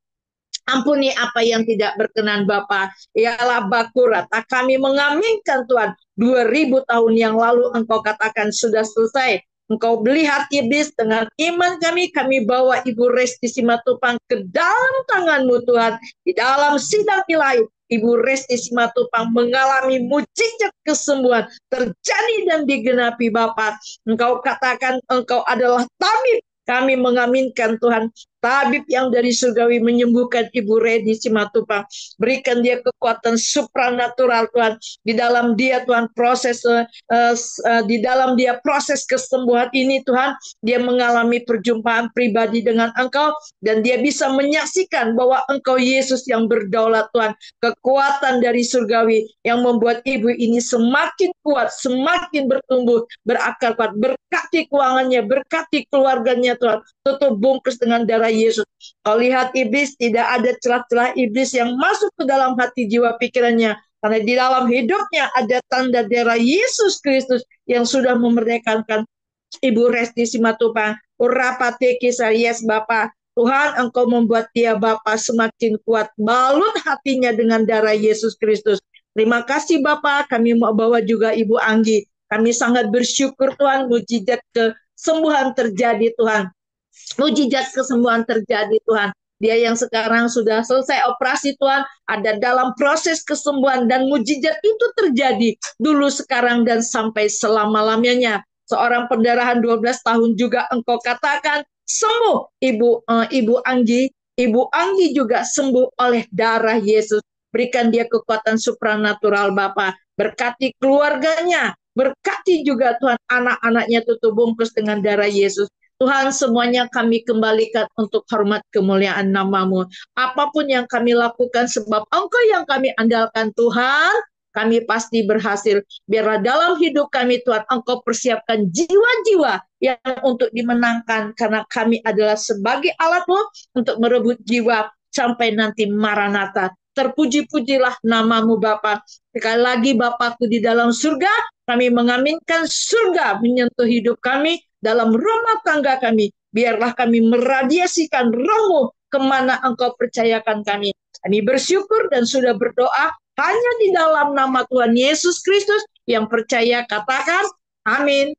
B: ampuni apa yang tidak berkenan Bapa. Ialah Bakurata. Kami mengaminkan Tuhan. 2000 tahun yang lalu Engkau katakan sudah selesai. Engkau beli hati iblis dengan iman kami bawa Ibu Resti Simatupang ke dalam tangan-Mu Tuhan. Di dalam sidang ilahi, Ibu Resti Simatupang mengalami mujizat kesembuhan terjadi dan digenapi Bapa. Engkau katakan Engkau adalah tabib. Kami mengaminkan Tuhan, tabib yang dari surgawi menyembuhkan Ibu Redi Simatupang. Berikan dia kekuatan supranatural Tuhan. Di dalam dia Tuhan di dalam dia proses kesembuhan ini Tuhan, dia mengalami perjumpaan pribadi dengan Engkau dan dia bisa menyaksikan bahwa Engkau Yesus yang berdaulat Tuhan. Kekuatan dari surgawi yang membuat ibu ini semakin kuat, semakin bertumbuh, berakar kuat. Berkati keuangannya, berkati keluarganya Tuhan. Tutup bungkus dengan darah Yesus. Kau lihat iblis, tidak ada celah-celah iblis yang masuk ke dalam hati jiwa pikirannya. Karena di dalam hidupnya ada tanda darah Yesus Kristus yang sudah memerdekakan Ibu Resti Simatupang. Urapate kisah, yes Bapak. Tuhan, Engkau membuat dia Bapa semakin kuat. Balut hatinya dengan darah Yesus Kristus. Terima kasih Bapak. Kami mau bawa juga Ibu Anggi. Kami sangat bersyukur Tuhan, mujizat kesembuhan terjadi Tuhan. Mujizat kesembuhan terjadi Tuhan. Dia yang sekarang sudah selesai operasi Tuhan, ada dalam proses kesembuhan dan mujizat itu terjadi dulu, sekarang, dan sampai selama-lamanya. Seorang pendarahan 12 tahun juga Engkau katakan sembuh. Ibu Anggi juga sembuh oleh darah Yesus. Berikan dia kekuatan supranatural Bapa. Berkati keluarganya. Berkati juga Tuhan anak-anaknya, tutup bungkus dengan darah Yesus. Tuhan, semuanya kami kembalikan untuk hormat kemuliaan nama-Mu. Apapun yang kami lakukan sebab Engkau yang kami andalkan Tuhan, kami pasti berhasil. Biarlah dalam hidup kami Tuhan, Engkau persiapkan jiwa-jiwa yang untuk dimenangkan, karena kami adalah sebagai alat-Mu untuk merebut jiwa sampai nanti Maranatha. Terpuji-pujilah nama-Mu Bapa. Sekali lagi Bapakku di dalam surga, kami mengaminkan surga menyentuh hidup kami, dalam rumah tangga kami. Biarlah kami meradiasikan Roh-Mu kemana Engkau percayakan kami. Kami bersyukur dan sudah berdoa hanya di dalam nama Tuhan Yesus Kristus yang percaya, katakan amin.